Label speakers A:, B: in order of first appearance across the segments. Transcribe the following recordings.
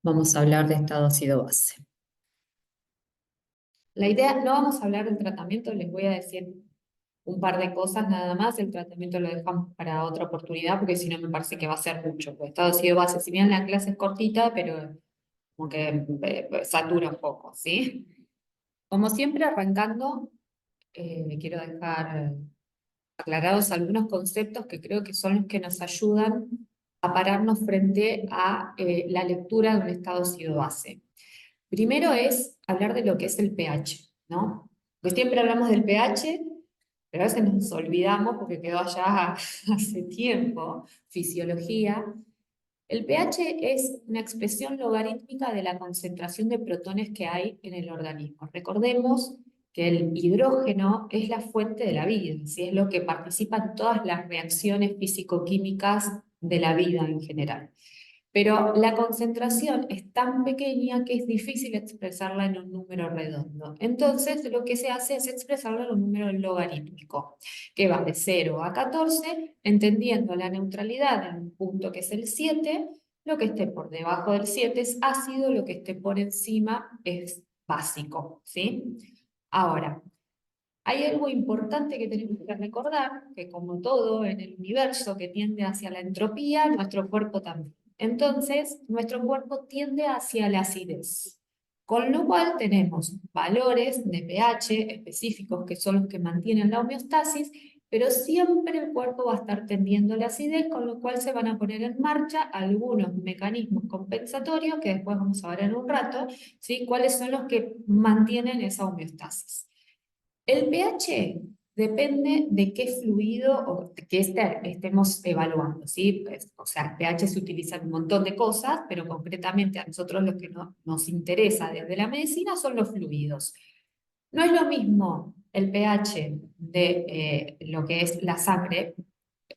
A: Vamos a hablar de estado ácido base. La idea, no vamos a hablar del tratamiento, les voy a decir un par de cosas nada más. El tratamiento lo dejamos para otra oportunidad porque si no me parece que va a ser mucho. Pues estado ácido base, si bien la clase es cortita, pero como que satura un poco, ¿sí? Como siempre, arrancando, quiero dejar aclarados algunos conceptos que creo que son los que nos ayudan a pararnos frente a la lectura de un estado ácido base. Primero es hablar de lo que es el pH, ¿no? Pues siempre hablamos del pH, pero a veces nos olvidamos porque quedó allá hace tiempo, fisiología. El pH es una expresión logarítmica de la concentración de protones que hay en el organismo. Recordemos que el hidrógeno es la fuente de la vida, ¿sí? Es lo que participa en todas las reacciones físico-químicas de la vida en general. Pero la concentración es tan pequeña que es difícil expresarla en un número redondo. Entonces, lo que se hace es expresarla en un número logarítmico, que va de 0 a 14, entendiendo la neutralidad en un punto que es el 7. Lo que esté por debajo del 7 es ácido, lo que esté por encima es básico, ¿sí? Ahora, hay algo importante que tenemos que recordar, que como todo en el universo que tiende hacia la entropía, nuestro cuerpo también. Entonces, nuestro cuerpo tiende hacia la acidez, con lo cual tenemos valores de pH específicos que son los que mantienen la homeostasis, pero siempre el cuerpo va a estar tendiendo a la acidez, con lo cual se van a poner en marcha algunos mecanismos compensatorios que después vamos a ver en un rato, ¿sí? ¿Cuáles son los que mantienen esa homeostasis? El pH depende de qué fluido o que estemos evaluando, ¿sí? Pues, o sea, el pH se utiliza en un montón de cosas, pero concretamente a nosotros lo que nos interesa desde la medicina son los fluidos. No es lo mismo el pH de lo que es la sangre,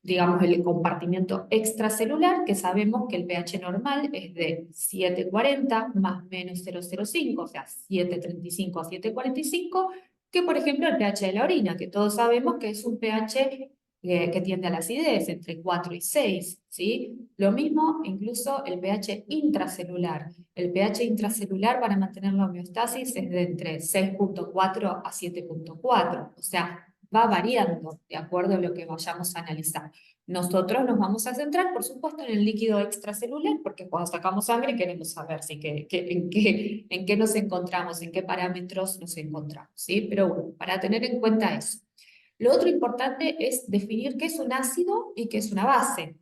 A: digamos el compartimiento extracelular, que sabemos que el pH normal es de 7,40 más menos 0,05, o sea, 7,35 a 7,45, que por ejemplo el pH de la orina, que todos sabemos que es un pH que tiende a la acidez, entre 4 y 6, ¿sí? Lo mismo incluso el pH intracelular. El pH intracelular para mantener la homeostasis es de entre 6,4 a 7,4, o sea, va variando de acuerdo a lo que vayamos a analizar. Nosotros nos vamos a centrar, por supuesto, en el líquido extracelular, porque cuando sacamos sangre queremos saber ¿sí? En qué nos encontramos, en qué parámetros nos encontramos, ¿sí? Pero bueno, para tener en cuenta eso. Lo otro importante es definir qué es un ácido y qué es una base.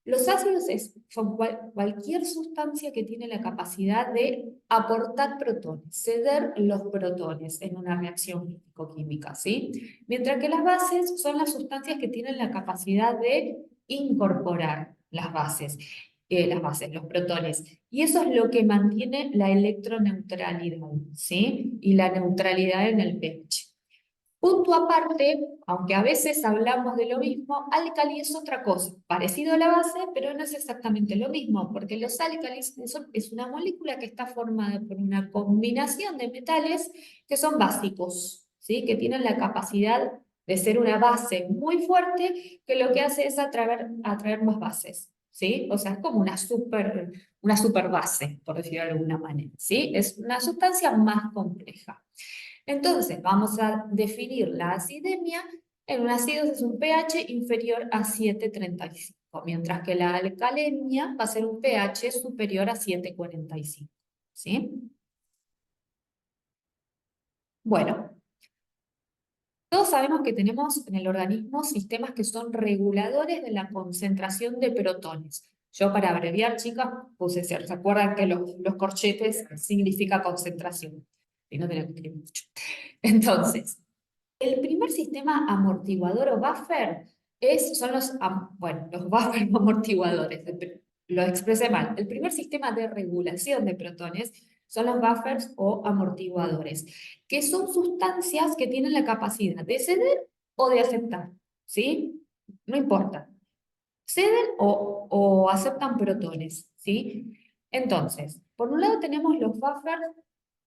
A: Los ácidos son cualquier sustancia que tiene la capacidad de aportar protones, ceder los protones en una reacción físico-química, ¿sí? Mientras que las bases son las sustancias que tienen la capacidad de incorporar los protones. Y eso es lo que mantiene la electroneutralidad, ¿sí? Y la neutralidad en el pH. Punto aparte, aunque a veces hablamos de lo mismo, álcali es otra cosa, parecido a la base, pero no es exactamente lo mismo, porque los álcalis es una molécula que está formada por una combinación de metales que son básicos, ¿sí? Que tienen la capacidad de ser una base muy fuerte, que lo que hace es atraer más bases, ¿sí? O sea, es como una super base, por decirlo de alguna manera, ¿sí? Es una sustancia más compleja. Entonces, vamos a definir la acidemia. En un ácido es un pH inferior a 7,35, mientras que la alcalemia va a ser un pH superior a 7,45. ¿Sí? Bueno, todos sabemos que tenemos en el organismo sistemas que son reguladores de la concentración de protones. Yo para abreviar, chicas, puse, ¿se acuerdan que los corchetes significa concentración? Y no tengo que escribir mucho. Entonces, el primer sistema amortiguador o buffer son los buffer amortiguadores. Lo expresé mal. El primer sistema de regulación de protones son los buffers o amortiguadores, que son sustancias que tienen la capacidad de ceder o de aceptar, ¿sí? No importa. Ceden o aceptan protones, ¿sí? Entonces, por un lado tenemos los buffers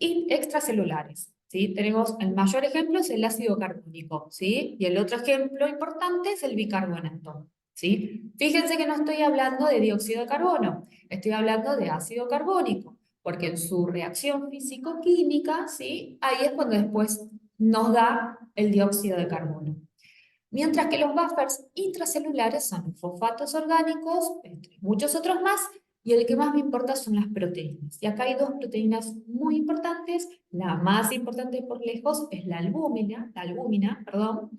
A: extracelulares, ¿sí? Tenemos, el mayor ejemplo es el ácido carbónico, ¿sí? Y el otro ejemplo importante es el bicarbonato, ¿sí? Fíjense que no estoy hablando de dióxido de carbono, estoy hablando de ácido carbónico, porque en su reacción físico-química, ¿sí? Ahí es cuando después nos da el dióxido de carbono. Mientras que los buffers intracelulares son los fosfatos orgánicos, entre muchos otros más, y el que más me importa son las proteínas. Y acá hay dos proteínas muy importantes. La más importante por lejos es la albúmina, perdón.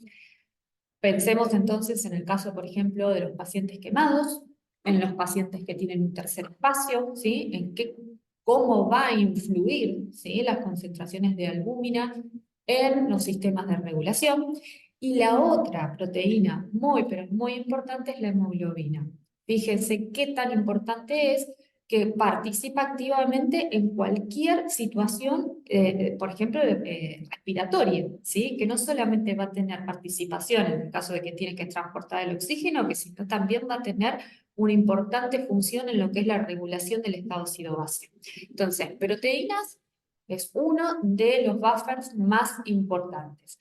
A: Pensemos entonces en el caso, por ejemplo, de los pacientes quemados, en los pacientes que tienen un tercer espacio, ¿sí? En qué, cómo va a influir, ¿sí? Las concentraciones de albúmina en los sistemas de regulación. Y la otra proteína muy, pero muy importante es la hemoglobina. Fíjense qué tan importante es que participa activamente en cualquier situación, por ejemplo, respiratoria, ¿sí? Que no solamente va a tener participación en el caso de que tiene que transportar el oxígeno, que sino también va a tener una importante función en lo que es la regulación del estado ácido-base. Entonces, proteínas es uno de los buffers más importantes.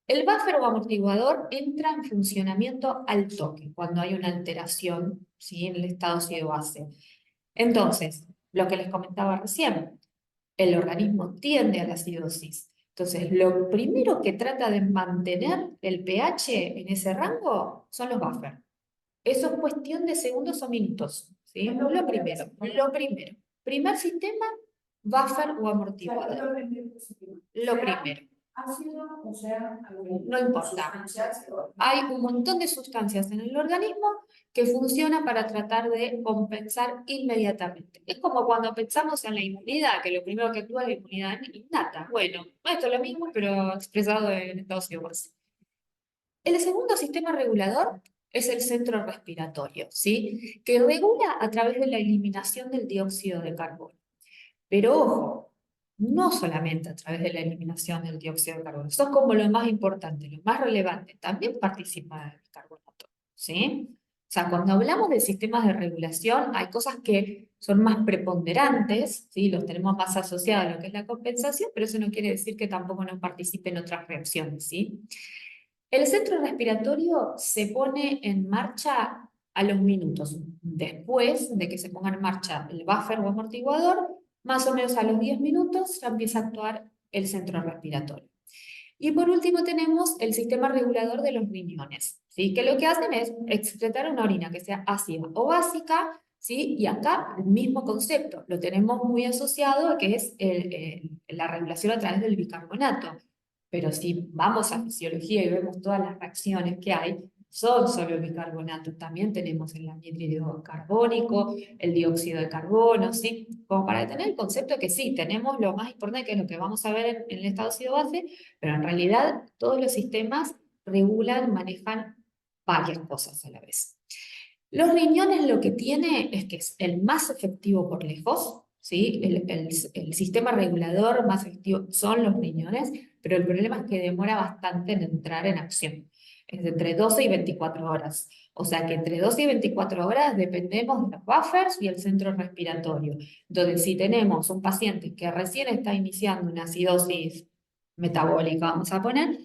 A: El buffer o amortiguador entra en funcionamiento al toque, cuando hay una alteración, ¿sí? En el estado ácido-base. Entonces, lo que les comentaba recién, el organismo tiende a la acidosis. Entonces, lo primero que trata de mantener el pH en ese rango son los buffers. Eso es cuestión de segundos o minutos, ¿sí? Lo primero, lo primero. Primer sistema, buffer o amortiguador. Lo primero. No importa. Hay un montón de sustancias en el organismo que funcionan para tratar de compensar inmediatamente. Es como cuando pensamos en la inmunidad, que lo primero que actúa es la inmunidad innata. Bueno, esto es lo mismo, pero expresado en Estados Unidos. El segundo sistema regulador es el centro respiratorio, ¿sí? Que regula a través de la eliminación del dióxido de carbono. Pero ojo, no solamente a través de la eliminación del dióxido de carbono, eso es como lo más importante, lo más relevante, también participa el bicarbonato, ¿sí? O sea, cuando hablamos de sistemas de regulación, hay cosas que son más preponderantes, ¿sí? Los tenemos más asociados a lo que es la compensación, pero eso no quiere decir que tampoco no participen otras reacciones, ¿sí? El centro respiratorio se pone en marcha a los minutos. Después de que se ponga en marcha el buffer o amortiguador, más o menos a los 10 minutos ya empieza a actuar el centro respiratorio. Y por último tenemos el sistema regulador de los riñones, ¿sí? Que lo que hacen es excretar una orina que sea ácida o básica, ¿sí? Y acá el mismo concepto, lo tenemos muy asociado a que es la regulación a través del bicarbonato. Pero si vamos a fisiología y vemos todas las reacciones que hay, son solo bicarbonato. También tenemos el anhídrido carbónico, el dióxido de carbono, ¿sí? Como para tener el concepto de que sí, tenemos lo más importante, que es lo que vamos a ver en el estado ácido base, pero en realidad todos los sistemas regulan, manejan varias cosas a la vez. Los riñones lo que tiene es que es el más efectivo por lejos, ¿sí? El sistema regulador más efectivo son los riñones, pero el problema es que demora bastante en entrar en acción. Es de entre 12 y 24 horas. O sea que entre 12 y 24 horas dependemos de los buffers y el centro respiratorio. Entonces, si tenemos un paciente que recién está iniciando una acidosis metabólica, vamos a poner,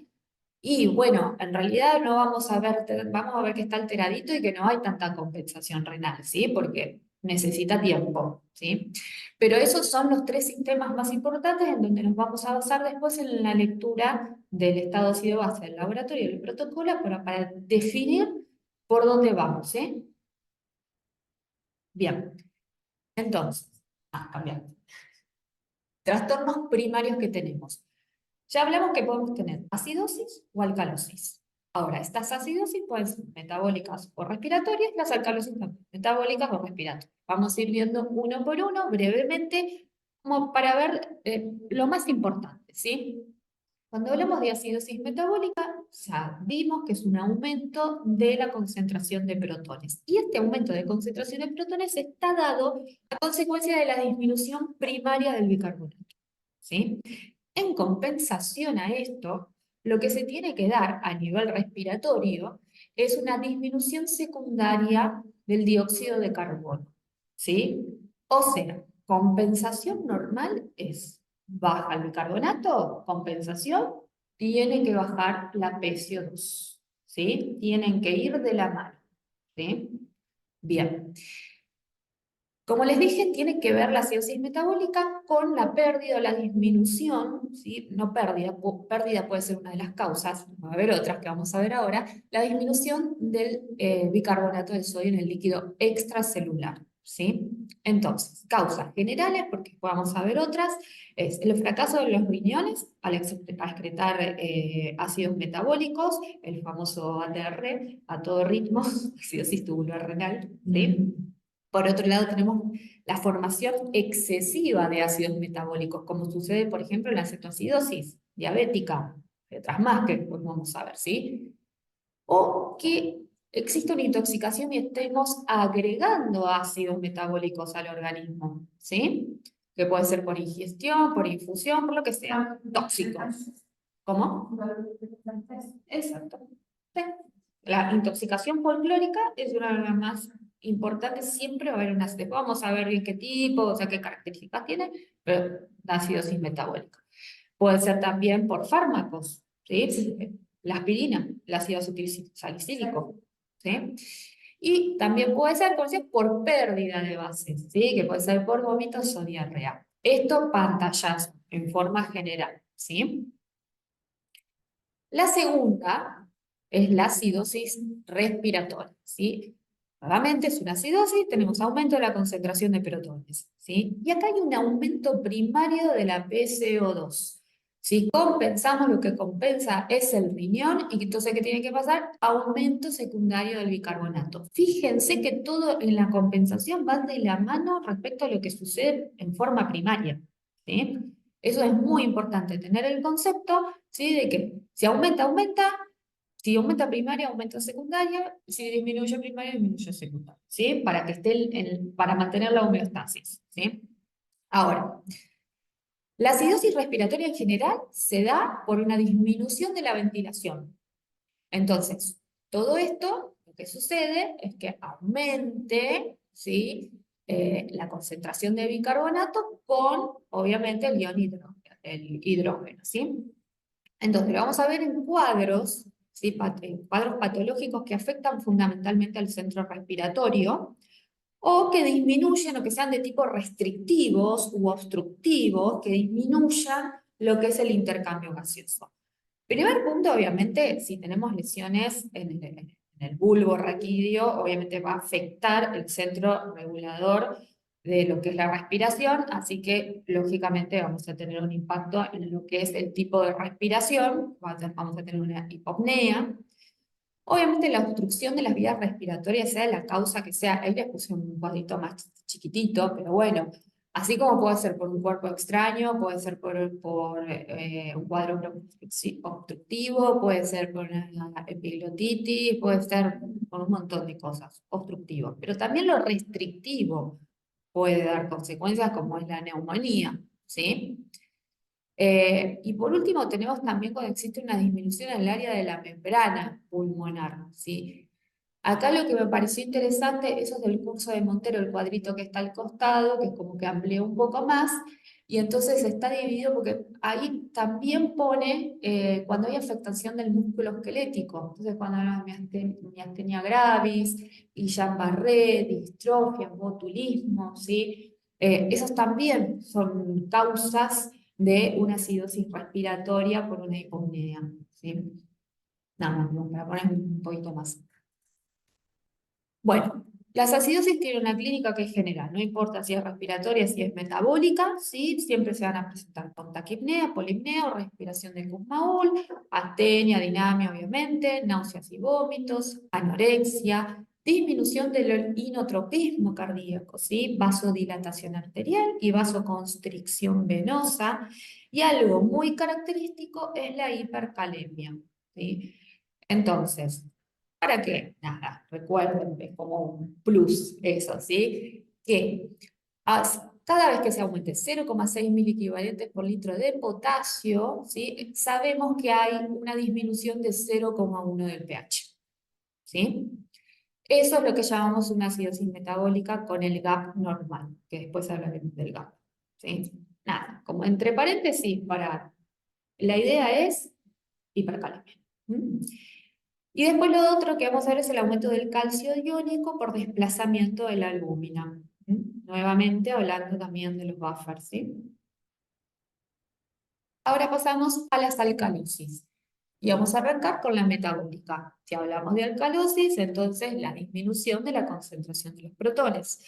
A: y bueno, en realidad no vamos a ver, vamos a ver que está alteradito y que no hay tanta compensación renal, ¿sí? Porque necesita tiempo, ¿sí? Pero esos son los tres sistemas más importantes en donde nos vamos a basar después en la lectura del estado ácido base del laboratorio y del protocolo para definir por dónde vamos, ¿eh? Bien, entonces, cambiando. Trastornos primarios que tenemos. Ya hablamos que podemos tener acidosis o alcalosis. Ahora, estas acidosis pueden ser metabólicas o respiratorias, las alcalosis también, metabólicas o respiratorias. Vamos a ir viendo uno por uno brevemente, como para ver lo más importante, ¿sí? Cuando hablamos de acidosis metabólica, ya vimos que es un aumento de la concentración de protones. Y este aumento de concentración de protones está dado a consecuencia de la disminución primaria del bicarbonato, ¿sí? En compensación a esto, lo que se tiene que dar a nivel respiratorio es una disminución secundaria del dióxido de carbono, ¿sí? O sea, compensación normal es baja el bicarbonato, compensación, tiene que bajar la PCO2, ¿sí? Tienen que ir de la mano. ¿sí? Bien. Como les dije, tiene que ver la acidosis metabólica con la pérdida o la disminución, ¿sí? No pérdida, pérdida puede ser una de las causas, va a haber otras que vamos a ver ahora, la disminución del bicarbonato de sodio en el líquido extracelular, ¿sí? Entonces, causas generales, porque vamos a ver otras, es el fracaso de los riñones al excretar ácidos metabólicos, el famoso ATR, a todo ritmo, acidosis tubular renal, ¿sí? Por otro lado, tenemos la formación excesiva de ácidos metabólicos, como sucede, por ejemplo, en la cetoacidosis diabética, y otras más que después vamos a ver, ¿sí? O que existe una intoxicación y estemos agregando ácidos metabólicos al organismo, ¿sí? Que puede ser por ingestión, por infusión, por lo que sea, tóxicos. ¿Cómo? Exacto. Sí. La intoxicación folclórica es una de las más importantes, siempre va a haber una, después vamos a ver bien qué tipo, o sea, qué características tiene, pero la acidosis metabólica. Puede ser también por fármacos, ¿sí? La aspirina, el ácido salicílico, ¿sí? Y también puede ser por pérdida de bases, ¿sí? Que puede ser por vómitos o diarrea. Esto pantallazo en forma general, ¿sí? La segunda es la acidosis respiratoria, ¿sí? Nuevamente es una acidosis, tenemos aumento de la concentración de protones, ¿sí? Y acá hay un aumento primario de la PCO2. Si compensamos, lo que compensa es el riñón, y entonces, ¿qué tiene que pasar? Aumento secundario del bicarbonato. Fíjense que todo en la compensación va de la mano respecto a lo que sucede en forma primaria, ¿sí? Eso es muy importante, tener el concepto, ¿sí? De que si aumenta, aumenta, si aumenta primaria, aumenta secundaria, si disminuye primaria, disminuye secundaria, ¿sí? Para que esté para mantener la homeostasis, ¿sí? Ahora, la acidosis respiratoria en general se da por una disminución de la ventilación. Entonces, todo esto, lo que sucede es que aumente, ¿sí? La concentración de bicarbonato con, obviamente, el ion el hidrógeno, ¿sí? Entonces, lo vamos a ver en cuadros, ¿sí? En cuadros patológicos que afectan fundamentalmente al centro respiratorio o que disminuyen o que sean de tipo restrictivos u obstructivos, que disminuyan lo que es el intercambio gaseoso. Primer punto, obviamente, si tenemos lesiones en el bulbo raquídeo, obviamente va a afectar el centro regulador de lo que es la respiración, así que lógicamente vamos a tener un impacto en lo que es el tipo de respiración, vamos a tener una hipopnea. Obviamente la obstrucción de las vías respiratorias, sea la causa que sea, ahí les puse un cuadrito más chiquitito, pero bueno, así como puede ser por un cuerpo extraño, puede ser por un cuadro obstructivo, puede ser por una epiglotitis, puede ser por un montón de cosas obstructivas. Pero también lo restrictivo puede dar consecuencias como es la neumonía, ¿sí? Y por último, tenemos también cuando existe una disminución en el área de la membrana pulmonar, ¿sí? Acá lo que me pareció interesante, eso es del curso de Montero, el cuadrito que está al costado, que es como que amplió un poco más, y entonces está dividido porque ahí también pone cuando hay afectación del músculo esquelético, entonces cuando hay miastenia gravis, Guillain-Barré, distrofia, botulismo, ¿sí? Esos también son causas de una acidosis respiratoria por una hipopnea, ¿sí? Nada más, para poner un poquito más. Bueno, las acidosis tienen una clínica que es general, no importa si es respiratoria, si es metabólica, ¿sí? Siempre se van a presentar con taquipnea, polipnea o respiración de Kussmaul, astenia, dinamia, obviamente, náuseas y vómitos, anorexia, disminución del inotropismo cardíaco, ¿sí? Vasodilatación arterial y vasoconstricción venosa, y algo muy característico es la hipercalemia, ¿sí? Entonces, ¿para qué? Nada, recuerden, es como un plus eso, ¿sí? Que cada vez que se aumente 0,6 miliequivalentes por litro de potasio, ¿sí? Sabemos que hay una disminución de 0,1 del pH, ¿sí? Eso es lo que llamamos una acidosis metabólica con el GAP normal, que después hablaremos del GAP, ¿sí? Nada, como entre paréntesis, la idea es hipercalemia. ¿Mm? Y después lo otro que vamos a ver es el aumento del calcio iónico por desplazamiento de la albúmina. Nuevamente hablando también de los buffers, ¿sí? Ahora pasamos a las alcalosis. Y vamos a arrancar con la metabólica. Si hablamos de alcalosis, entonces la disminución de la concentración de los protones.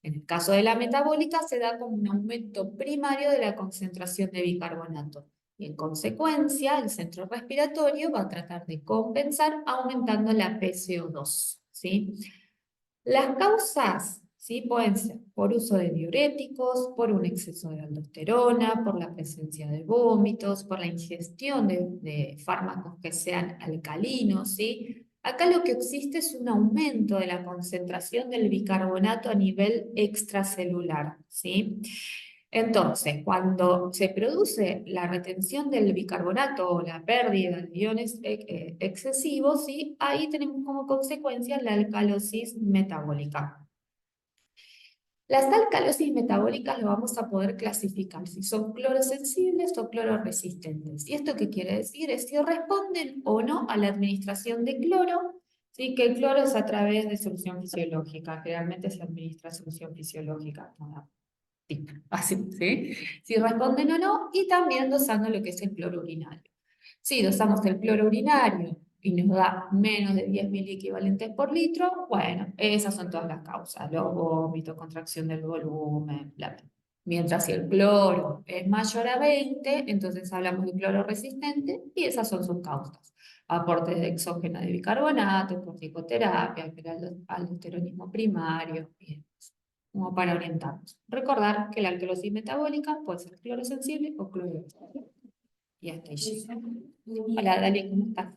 A: En el caso de la metabólica se da como un aumento primario de la concentración de bicarbonato. Y en consecuencia, el centro respiratorio va a tratar de compensar aumentando la PCO2, ¿sí? Las causas, ¿sí? Pueden ser por uso de diuréticos, por un exceso de aldosterona, por la presencia de vómitos, por la ingestión de fármacos que sean alcalinos, ¿sí? Acá lo que existe es un aumento de la concentración del bicarbonato a nivel extracelular, ¿sí? Entonces, cuando se produce la retención del bicarbonato o la pérdida de iones excesivos, ¿sí? Ahí tenemos como consecuencia la alcalosis metabólica. Las alcalosis metabólicas lo vamos a poder clasificar si son clorosensibles o clororesistentes. ¿Y esto qué quiere decir? Es si responden o no a la administración de cloro, ¿sí? Que el cloro es a través de solución fisiológica, generalmente se administra solución fisiológica. Sí, así, ¿sí? Si responden o no, y también dosando lo que es el cloro urinario. Si dosamos el cloro urinario y nos da menos de 10.000 equivalentes por litro, bueno, esas son todas las causas, los vómitos, contracción del volumen, bla, bla. Mientras si el cloro es mayor a 20, entonces hablamos de cloro resistente y esas son sus causas. Aporte de exógeno de bicarbonato, corticoterapia, aldosteronismo primario, bien, como para orientarnos. Recordar que la alcalosis metabólica puede ser clorosensible o clorosensible. Y hasta ahí. Hola, Dani, ¿cómo estás?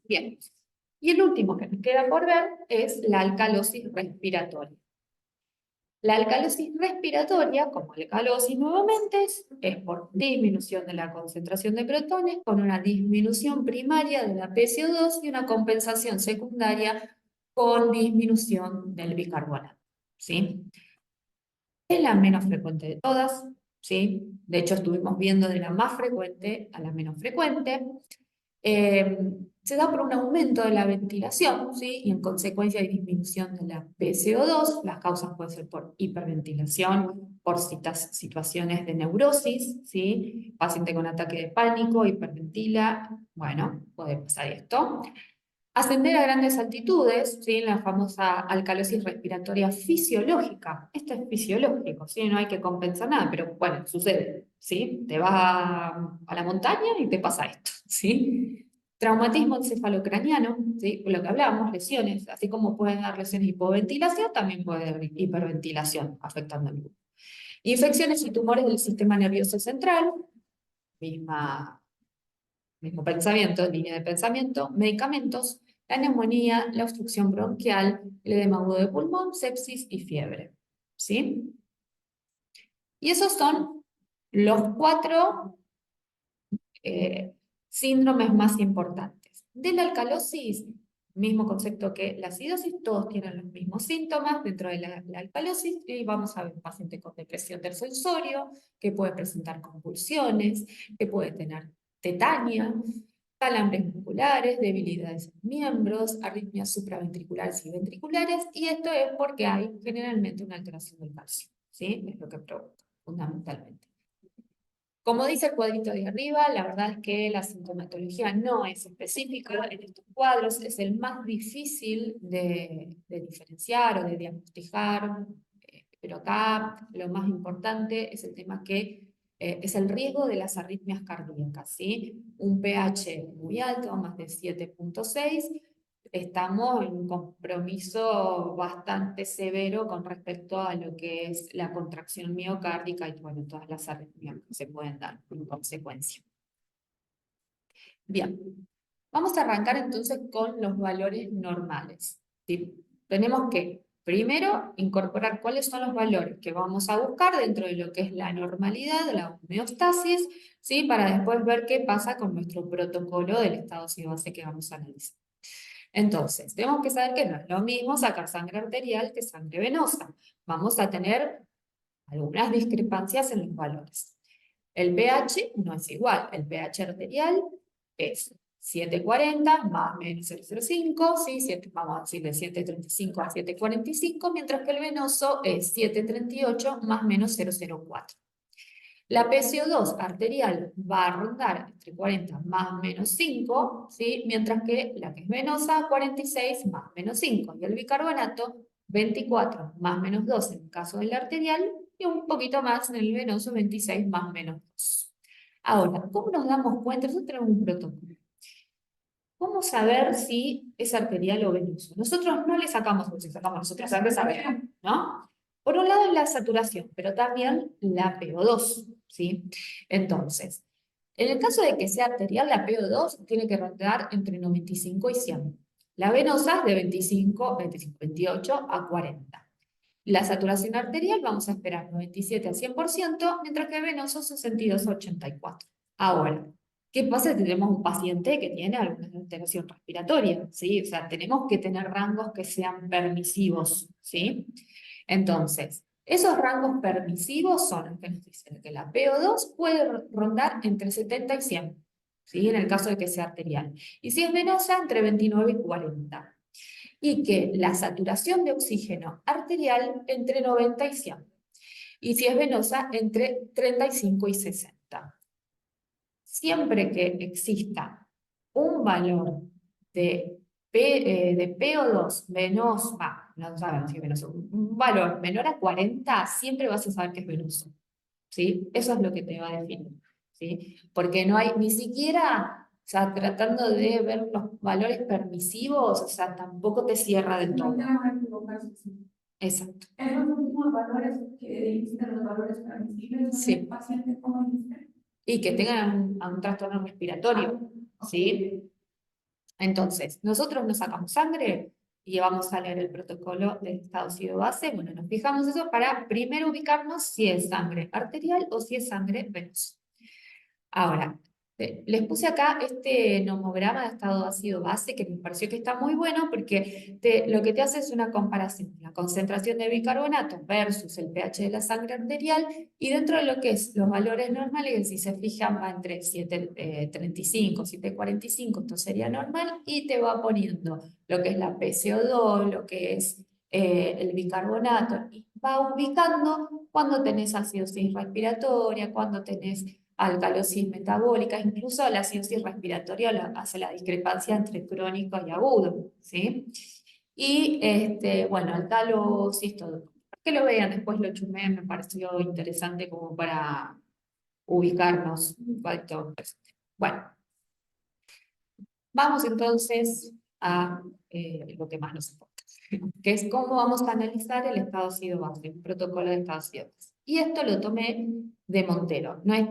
A: Bien. Y el último que nos queda por ver es la alcalosis respiratoria. La alcalosis respiratoria, como alcalosis nuevamente, es por disminución de la concentración de protones con una disminución primaria de la PCO2 y una compensación secundaria con disminución del bicarbonato. ¿Sí? Es la menos frecuente de todas, ¿sí? De hecho, estuvimos viendo de la más frecuente a la menos frecuente. Se da por un aumento de la ventilación, ¿sí? Y en consecuencia hay disminución de la PCO2. Las causas pueden ser por hiperventilación, por situaciones de neurosis, ¿sí? Paciente con ataque de pánico, hiperventila, bueno, puede pasar esto. Ascender a grandes altitudes, ¿sí? La famosa alcalosis respiratoria fisiológica. Esto es fisiológico, ¿sí? No hay que compensar nada, pero bueno, sucede, ¿sí? Te vas a la montaña y te pasa esto, ¿sí? Traumatismo encefalocraniano, ¿sí? Lo que hablábamos, lesiones, así como pueden dar lesiones de hipoventilación, también puede haber hiperventilación afectando el grupo. Infecciones y tumores del sistema nervioso central, mismo pensamiento, línea de pensamiento, medicamentos, la neumonía, la obstrucción bronquial, el edema agudo de pulmón, sepsis y fiebre. ¿Sí? Y esos son los 4 síndromes más importantes. De la alcalosis, mismo concepto que la acidosis, todos tienen los mismos síntomas dentro de la alcalosis, y vamos a ver un paciente con depresión del sensorio, que puede presentar convulsiones, que puede tener tetania, calambres musculares, debilidades en miembros, arritmias supraventriculares y ventriculares, y esto es porque hay generalmente una alteración del calcio, ¿sí? Es lo que provoca, fundamentalmente. Como dice el cuadrito de arriba, la verdad es que la sintomatología no es específica en estos cuadros, es el más difícil de diferenciar o de diagnosticar, pero acá lo más importante es el tema que es el riesgo de las arritmias cardíacas, ¿sí? Un pH muy alto, más de 7.6, estamos en un compromiso bastante severo con respecto a lo que es la contracción miocárdica y bueno, todas las arritmias que se pueden dar en consecuencia. Bien, vamos a arrancar entonces con los valores normales, ¿sí? Tenemos que primero incorporar cuáles son los valores que vamos a buscar dentro de lo que es la normalidad, la homeostasis, ¿sí? Para después ver qué pasa con nuestro protocolo del estado base que vamos a analizar. Entonces, tenemos que saber que no es lo mismo sacar sangre arterial que sangre venosa. Vamos a tener algunas discrepancias en los valores. El pH no es igual. El pH arterial es 740 más menos 0,05, ¿sí? Vamos a decirle 735 a 745, mientras que el venoso es 738 más menos 0,04. La PCO2 arterial va a rondar entre 40 más menos 5, ¿sí? Mientras que la que es venosa, 46 más menos 5. Y el bicarbonato, 24 más menos 2 en el caso del arterial, y un poquito más en el venoso, 26 más menos 2. Ahora, ¿cómo nos damos cuenta? Nosotros tenemos un protocolo. ¿Cómo saber si es arterial o venoso? Nosotros no le sacamos, porque si sacamos nosotros sangre sabemos, ¿no? Por un lado es la saturación, pero también la PO2, ¿sí? Entonces, en el caso de que sea arterial, la PO2 tiene que rondar entre 95 y 100. La venosa es de 25, 28 a 40. La saturación arterial vamos a esperar 97 a 100%, mientras que venoso 62 a 84. Ahora, ¿qué pasa si tenemos un paciente que tiene alguna alteración respiratoria? ¿Sí? O sea, tenemos que tener rangos que sean permisivos, ¿sí? Entonces, esos rangos permisivos son los que nos dicen que la PO2 puede rondar entre 70 y 100, ¿sí? En el caso de que sea arterial. Y si es venosa, entre 29 y 40. Y que la saturación de oxígeno arterial entre 90 y 100. Y si es venosa, entre 35 y 60. Siempre que exista un valor de PO2 venoso, no sabemos si es venoso, un valor menor a 40, siempre vas a saber que es venoso, ¿sí? Eso es lo que te va a definir, ¿sí? Porque no hay ni siquiera, o sea, tratando de ver los valores permisivos, o sea, tampoco te cierra del todo. Exacto. Esos últimos valores que dijiste, los valores permisibles, sí. ¿El paciente cómo dijiste? Y que tengan un trastorno respiratorio, ¿sí? Entonces, nosotros nos sacamos sangre y vamos a leer el protocolo del estado ácido base. Bueno, nos fijamos eso para primero ubicarnos si es sangre arterial o si es sangre venosa. Ahora, les puse acá este nomograma de estado ácido base que me pareció que está muy bueno porque lo que te hace es una comparación de la concentración de bicarbonato versus el pH de la sangre arterial, y dentro de lo que es los valores normales, si se fijan va entre 7,35, 7,45, esto sería normal, y te va poniendo lo que es la PCO2, lo que es el bicarbonato, y va ubicando cuando tenés acidosis respiratoria, cuando tenés alcalosis metabólica, incluso la acidosis respiratoria hace la discrepancia entre crónico y agudo, ¿sí? Y, bueno, alcalosis, todo. Que lo vean, después lo chumé, me pareció interesante como para ubicarnos. Bueno, vamos entonces a lo que más nos importa, que es cómo vamos a analizar el estado ácido base, un protocolo de estado ácido base. Y esto lo tomé de Montero. No es,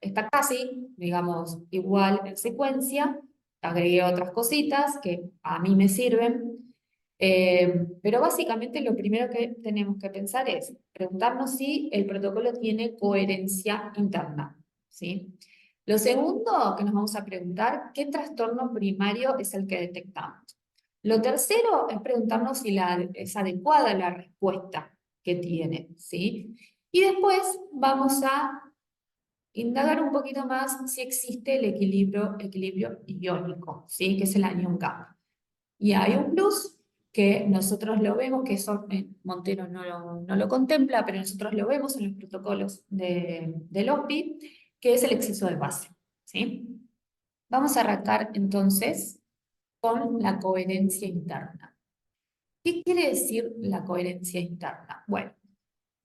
A: está casi, digamos, igual en secuencia. Agregué otras cositas que a mí me sirven. Pero básicamente lo primero que tenemos que pensar es preguntarnos si el protocolo tiene coherencia interna, ¿sí? Lo segundo que nos vamos a preguntar, ¿qué trastorno primario es el que detectamos? Lo tercero es preguntarnos si es adecuada la respuesta que tiene, ¿sí? Y después vamos a indagar un poquito más si existe el equilibrio iónico, ¿sí? Que es el anion gap. Y hay un plus que nosotros lo vemos, que eso Montero no lo contempla, pero nosotros lo vemos en los protocolos del OSPI, que es el exceso de base, ¿sí? Vamos a arrancar entonces con la coherencia interna. ¿Qué quiere decir la coherencia interna? Bueno,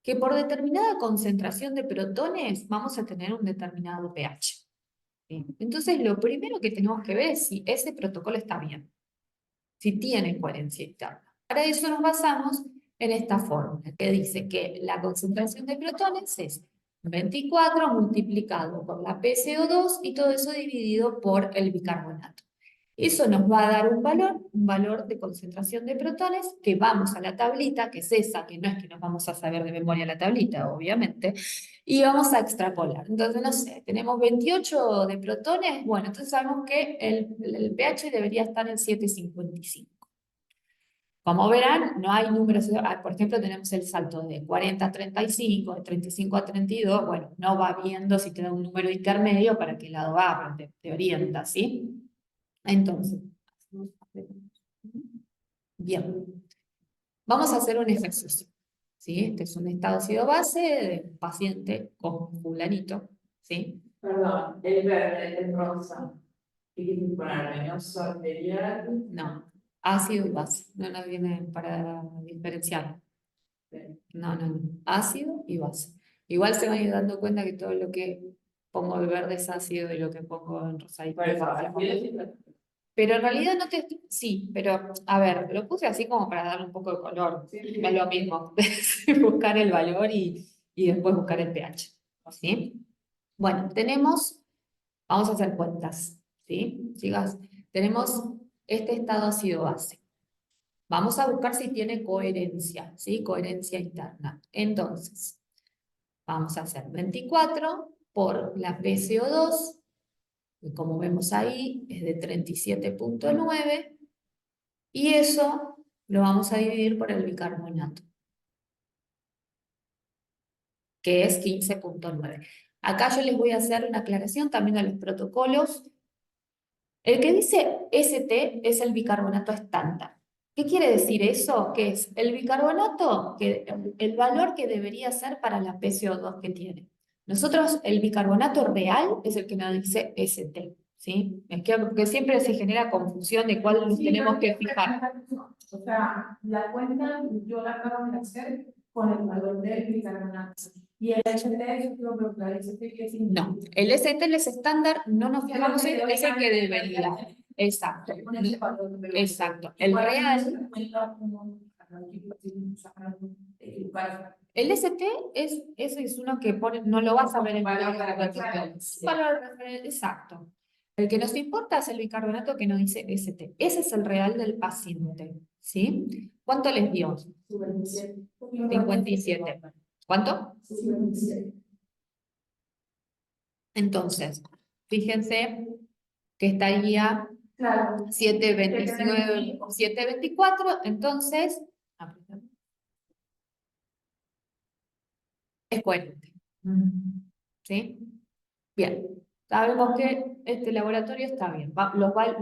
A: que por determinada concentración de protones vamos a tener un determinado pH. ¿Sí? Entonces, lo primero que tenemos que ver es si ese protocolo está bien, si tiene coherencia interna. Para eso nos basamos en esta fórmula, que dice que la concentración de protones es 24 multiplicado por la PCO2 y todo eso dividido por el bicarbonato. Eso nos va a dar un valor de concentración de protones, que vamos a la tablita, que es esa, que no es que nos vamos a saber de memoria la tablita, obviamente, y vamos a extrapolar. Entonces, no sé, tenemos 28 de protones, bueno, entonces sabemos que el pH debería estar en 7,55. Como verán, no hay números, por ejemplo, tenemos el salto de 40 a 35, de 35 a 32, bueno, no va viendo si te da un número intermedio para qué lado va, pero te orienta, ¿sí? Entonces, bien, vamos a hacer un ejercicio, ¿sí? Este es un estado ácido base de un paciente con fulanito, ¿sí?
B: Perdón, el verde, el rosa. ¿Qué quieres ponerme? ¿Oso arterial?
A: No, ácido y base, no nos viene para diferenciar. No, no, no, ácido y base. Igual se van a ir dando cuenta que todo lo que pongo de verde es ácido y lo que pongo en rosadito es base. Pero en realidad no te... Sí, pero a ver, lo puse así como para darle un poco de color. Es lo mismo, buscar el valor y después buscar el pH. ¿Sí? Bueno, vamos a hacer cuentas. ¿Sí? Sigas. Tenemos este estado ácido base. Vamos a buscar si tiene coherencia, ¿sí? Coherencia interna. Entonces, vamos a hacer 24 por la PCO2, que como vemos ahí es de 37,9, y eso lo vamos a dividir por el bicarbonato, que es 15,9. Acá yo les voy a hacer una aclaración también a los protocolos. El que dice ST es el bicarbonato estándar. ¿Qué quiere decir eso? Que es el bicarbonato, el valor que debería ser para la PCO2 que tiene. Nosotros, el bicarbonato real es el que nos dice ST, ¿sí? Es que siempre se genera confusión de cuál nos tenemos que fijar.
B: O sea, la cuenta yo la acabo de hacer con el valor del bicarbonato. Y el HT es lo que dice que es
A: No, el ST, el estándar, no nos fijamos en es el que debería. Exacto. Exacto. El real. El ST ese es uno que pone, no lo vas a ver en valor exacto. El que nos importa es el bicarbonato que nos dice ST. Ese es el real del paciente. ¿Sí? ¿Cuánto les dio? 57. ¿Cuánto?
B: 57.
A: Entonces, fíjense que estaría
B: Claro.
A: 7,25, 7,24, entonces es coherente. ¿Sí? Bien, sabemos que este laboratorio está bien.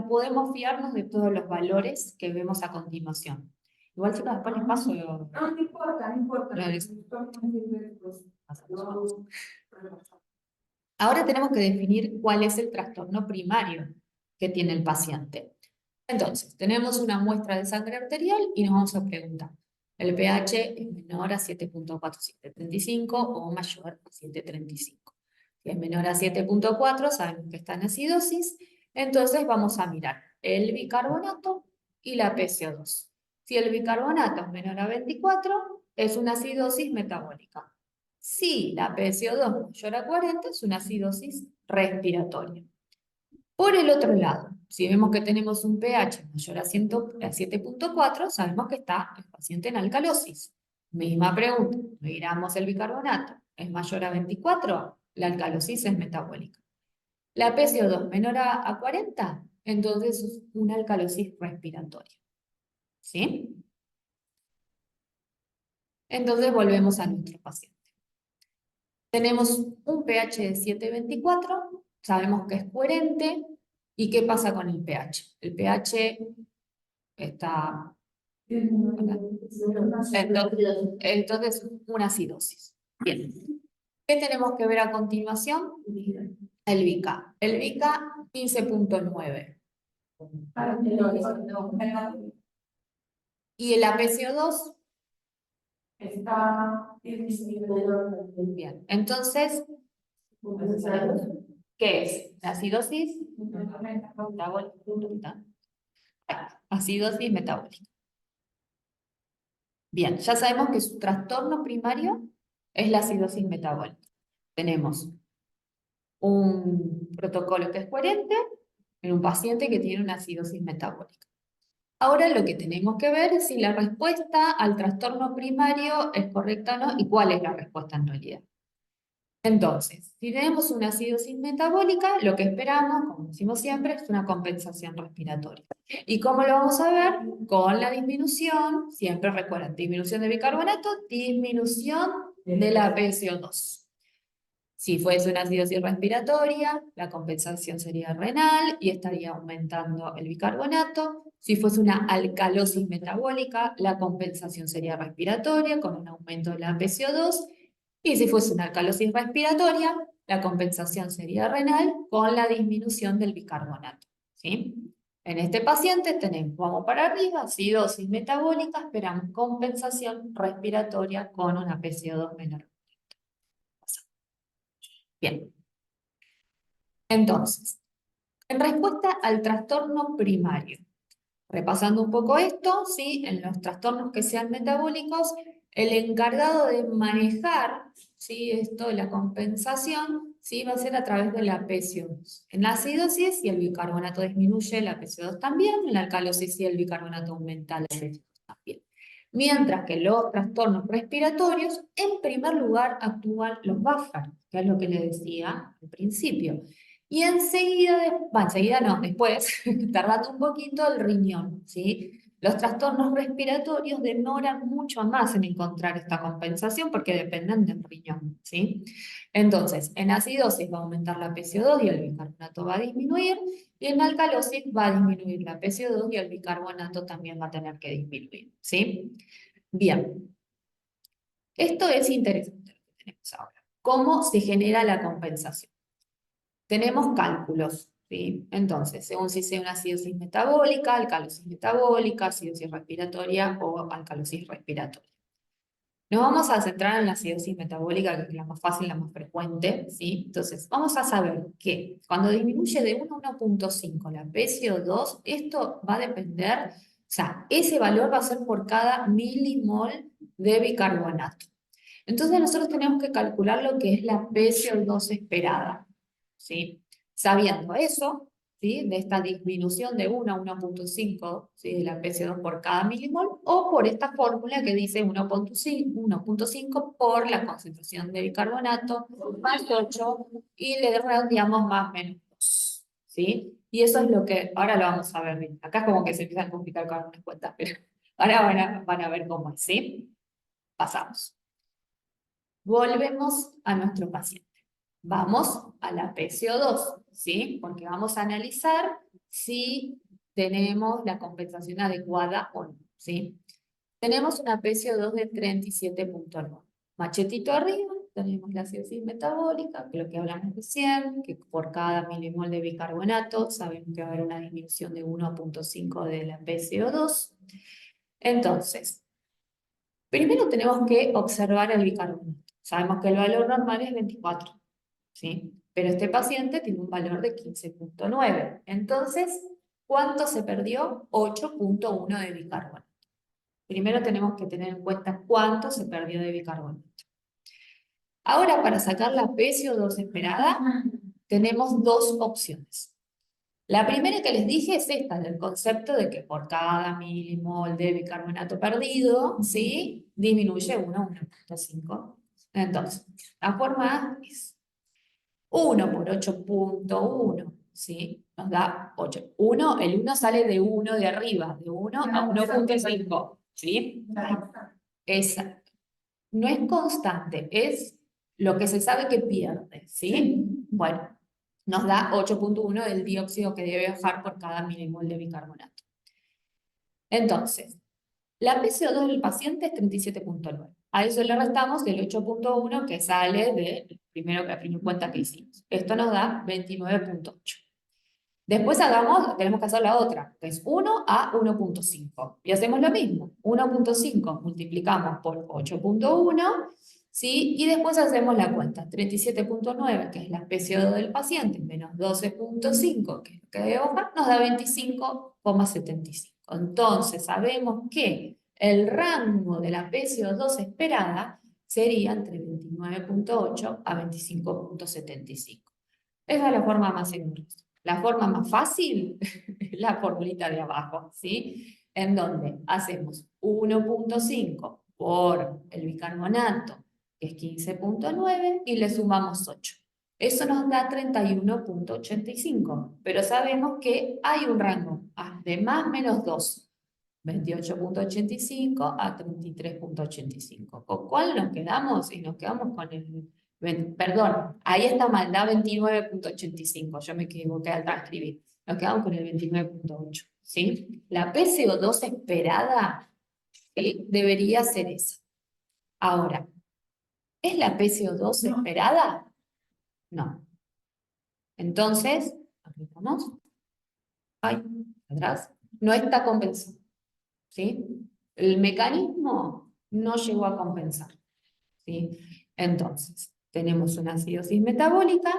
A: Podemos fiarnos de todos los valores que vemos a continuación. Igual si después les paso
B: No, no importa, no importa.
A: Ahora tenemos que definir cuál es el trastorno primario que tiene el paciente. Entonces, tenemos una muestra de sangre arterial y nos vamos a preguntar, ¿el pH es menor a 7,4735 o mayor a 7,35? Si es menor a 7,4, sabemos que está en acidosis, entonces vamos a mirar el bicarbonato y la PCO2. Si el bicarbonato es menor a 24, es una acidosis metabólica. Si la PCO2 mayor a 40, es una acidosis respiratoria. Por el otro lado, si vemos que tenemos un pH mayor a 7,4, sabemos que está el paciente en alcalosis. Misma pregunta, miramos el bicarbonato, ¿es mayor a 24? La alcalosis es metabólica. La PCO2 menor a 40, entonces es una alcalosis respiratoria. ¿Sí? Entonces volvemos a nuestro paciente. Tenemos un pH de 7,24, sabemos que es coherente. ¿Y qué pasa con el pH? El pH está... Entonces, una acidosis. Bien. ¿Qué tenemos que ver a continuación? El VICA. El VICA 15,9. ¿Y el APCO2?
B: Está
A: Bien. Entonces, ¿qué es? ¿La acidosis? Acidosis metabólica. Bien, ya sabemos que su trastorno primario es la acidosis metabólica. Tenemos un protocolo que es coherente en un paciente que tiene una acidosis metabólica. Ahora lo que tenemos que ver es si la respuesta al trastorno primario es correcta o no y cuál es la respuesta en realidad. Entonces, si tenemos una acidosis metabólica, lo que esperamos, como decimos siempre, es una compensación respiratoria. ¿Y cómo lo vamos a ver? Con la disminución, siempre recuerden, disminución de bicarbonato, disminución de la PCO2. Si fuese una acidosis respiratoria, la compensación sería renal y estaría aumentando el bicarbonato. Si fuese una alcalosis metabólica, la compensación sería respiratoria con un aumento de la PCO2. Y si fuese una alcalosis respiratoria, la compensación sería renal con la disminución del bicarbonato. ¿Sí? En este paciente tenemos, vamos para arriba, acidosis metabólica, esperamos compensación respiratoria con una PCO2 menor. Bien, entonces, en respuesta al trastorno primario, repasando un poco esto, ¿sí? En los trastornos que sean metabólicos, el encargado de manejar, ¿sí? Esto de la compensación, ¿sí? Va a ser a través de la PCO2. En la acidosis, si el bicarbonato disminuye, la PCO2 también. En la alcalosis, si el bicarbonato aumenta, la PCO2 también. Mientras que los trastornos respiratorios, en primer lugar, actúan los buffers, que es lo que le decía al principio. Y enseguida, enseguida no, después, tardando un poquito, el riñón, ¿sí? Los trastornos respiratorios demoran mucho más en encontrar esta compensación porque dependen del riñón, ¿sí? Entonces, en acidosis va a aumentar la PCO2 y el bicarbonato va a disminuir, y en alcalosis va a disminuir la PCO2 y el bicarbonato también va a tener que disminuir, ¿sí? Bien, esto es interesante lo que tenemos ahora. ¿Cómo se genera la compensación? Tenemos cálculos, ¿sí? Entonces, según si sea una acidosis metabólica, alcalosis metabólica, acidosis respiratoria o alcalosis respiratoria. Nos vamos a centrar en la acidosis metabólica, que es la más fácil, la más frecuente, ¿sí? Entonces, vamos a saber que cuando disminuye de 1 a 1.5 la PCO2, esto va a depender, o sea, ese valor va a ser por cada milimol de bicarbonato. Entonces, nosotros tenemos que calcular lo que es la PCO2 esperada, ¿sí? Sabiendo eso, ¿sí? De esta disminución de 1 a 1.5, ¿sí? De la PCO2 por cada milimol, o por esta fórmula que dice 1.5 por la concentración de bicarbonato más 8 y le redondeamos más menos 2, ¿sí? Y eso es lo que ahora lo vamos a ver bien. Acá es como que se empiezan a complicar con algunas cuentas, pero ahora van a ver cómo es, ¿sí? Pasamos. Volvemos a nuestro paciente. Vamos a la PCO2, ¿sí? Porque vamos a analizar si tenemos la compensación adecuada o no, ¿sí? Tenemos una PCO2 de 37.9. Machetito arriba, tenemos la acidosis metabólica, que es lo que hablamos recién, que por cada milimol de bicarbonato sabemos que va a haber una disminución de 1.5 de la PCO2. Entonces, primero tenemos que observar el bicarbonato. Sabemos que el valor normal es 24, ¿sí? Pero este paciente tiene un valor de 15.9. Entonces, ¿cuánto se perdió? 8.1 de bicarbonato. Primero tenemos que tener en cuenta cuánto se perdió de bicarbonato. Ahora, para sacar la PCO2 esperada, tenemos dos opciones. La primera que les dije es esta, del concepto de que por cada milimol de bicarbonato perdido, ¿sí? Disminuye 1 a 1.5. Entonces, la forma es 1 por 8.1, ¿sí? Nos da 8. El 1 sale de 1 de arriba, de 1 a 1.5, ¿sí? Exacto. No es constante, es lo que se sabe que pierde, ¿sí? Bueno, nos da 8.1 del dióxido que debe bajar por cada milimol de bicarbonato. Entonces, la PCO2 del paciente es 37.9. A eso le restamos el 8.1 que sale del primero que a fin de cuenta que hicimos. Esto nos da 29.8. Después tenemos que hacer la otra, que es 1 a 1.5. Y hacemos lo mismo. 1.5 multiplicamos por 8.1, ¿sí? Y después hacemos la cuenta. 37.9, que es la PCO2 del paciente, menos 12.5, que es lo que debe bajar, nos da 25,75. Entonces, sabemos que el rango de la PCO2 esperada sería entre 29.8 a 25.75. Esa es la forma más segura. La forma más fácil es la formulita de abajo, ¿sí? En donde hacemos 1.5 por el bicarbonato, que es 15.9, y le sumamos 8. Eso nos da 31.85, pero sabemos que hay un rango de más menos 2, 28.85 a 33.85, con cual nos quedamos y nos quedamos con el Perdón, ahí está mal, da 29.85, yo me equivoqué al transcribir. Nos quedamos con el 29.8, ¿sí? La PCO2 esperada debería ser esa. Ahora, ¿es la PCO2
B: No.
A: esperada? No. Entonces, aplicamos, ahí, atrás, no está compensado, ¿sí? El mecanismo no llegó a compensar, ¿sí? Entonces, tenemos una acidosis metabólica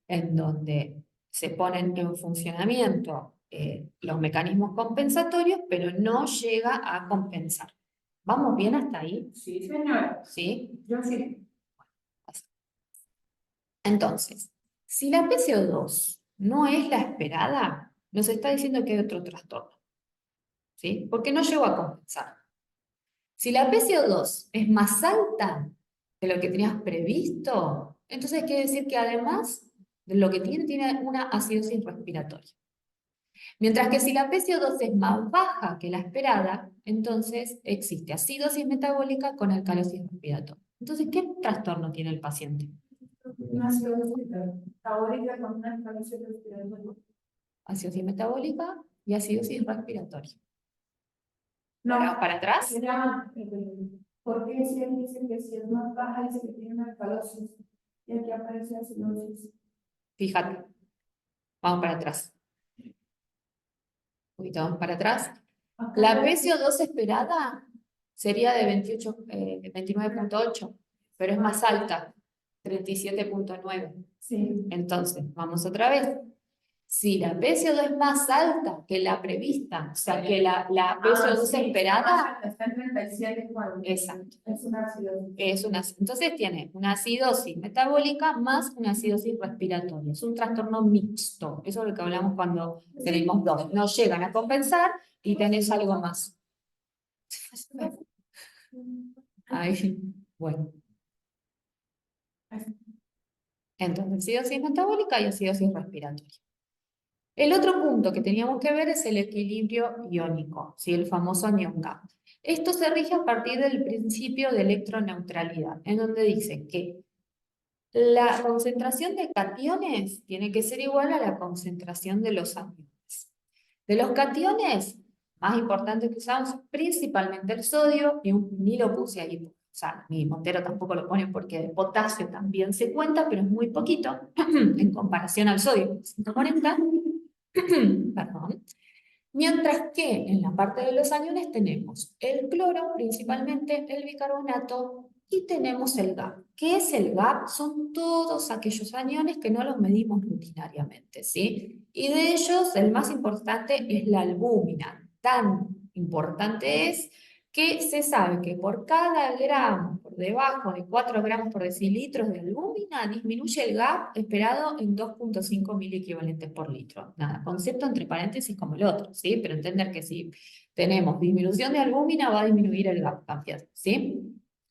A: en donde se ponen en funcionamiento los mecanismos compensatorios, pero no llega a compensar. ¿Vamos bien hasta ahí?
B: Sí, señora.
A: ¿Sí?
B: Yo sí.
A: Entonces, si la PCO2 no es la esperada, nos está diciendo que hay otro trastorno, ¿sí? Porque no llegó a compensar. Si la PCO2 es más alta de lo que tenías previsto, entonces quiere decir que además de lo que tiene una acidosis respiratoria. Mientras que si la PCO2 es más baja que la esperada, entonces existe acidosis metabólica con alcalosis respiratoria. Entonces, ¿qué trastorno tiene el paciente?
B: Una acidosis metabólica con una alcalosis respiratoria.
A: Acidosis metabólica y acidosis respiratoria.
B: No,
A: ¿Para atrás?
B: se llama, ¿por qué si él dice que si es más baja dice que tiene una alcalosis? Y aquí aparece acidosis.
A: Fíjate, vamos para atrás. Un poquito más para atrás. La PCO2 esperada sería de 29.8, pero es más alta, 37.9.
B: Sí.
A: Entonces, vamos otra vez. Si la PCO2 es más alta que la prevista, o sea, que la PCO2
B: Sí,
A: esperada,
B: está en 37,4.
A: exacto.
B: Es una acidosis.
A: Entonces tiene una acidosis metabólica más una acidosis respiratoria. Es un trastorno mixto. Eso es lo que hablamos cuando tenemos dos. No llegan a compensar y tenés algo más. Ahí, bueno. Entonces, acidosis metabólica y acidosis respiratoria. El otro punto que teníamos que ver es el equilibrio iónico, ¿sí? El famoso anión gap. Esto se rige a partir del principio de electroneutralidad, en donde dice que la concentración de cationes tiene que ser igual a la concentración de los aniones. De los cationes, más importantes que usamos, principalmente el sodio, y ni lo puse ahí, o sea, mi Montero tampoco lo pone porque de potasio también se cuenta, pero es muy poquito en comparación al sodio, 140, perdón. Mientras que en la parte de los aniones tenemos el cloro, principalmente el bicarbonato, y tenemos el GAP. ¿Qué es el GAP? Son todos aquellos aniones que no los medimos rutinariamente, ¿sí? Y de ellos, el más importante es la albúmina. Tan importante es que se sabe que por cada gramo, por debajo de 4 gramos por decilitro de albúmina, disminuye el GAP esperado en 2.5 miliequivalentes por litro. Nada, concepto entre paréntesis como el otro, ¿sí? Pero entender que si tenemos disminución de albúmina, va a disminuir el GAP también, ¿sí?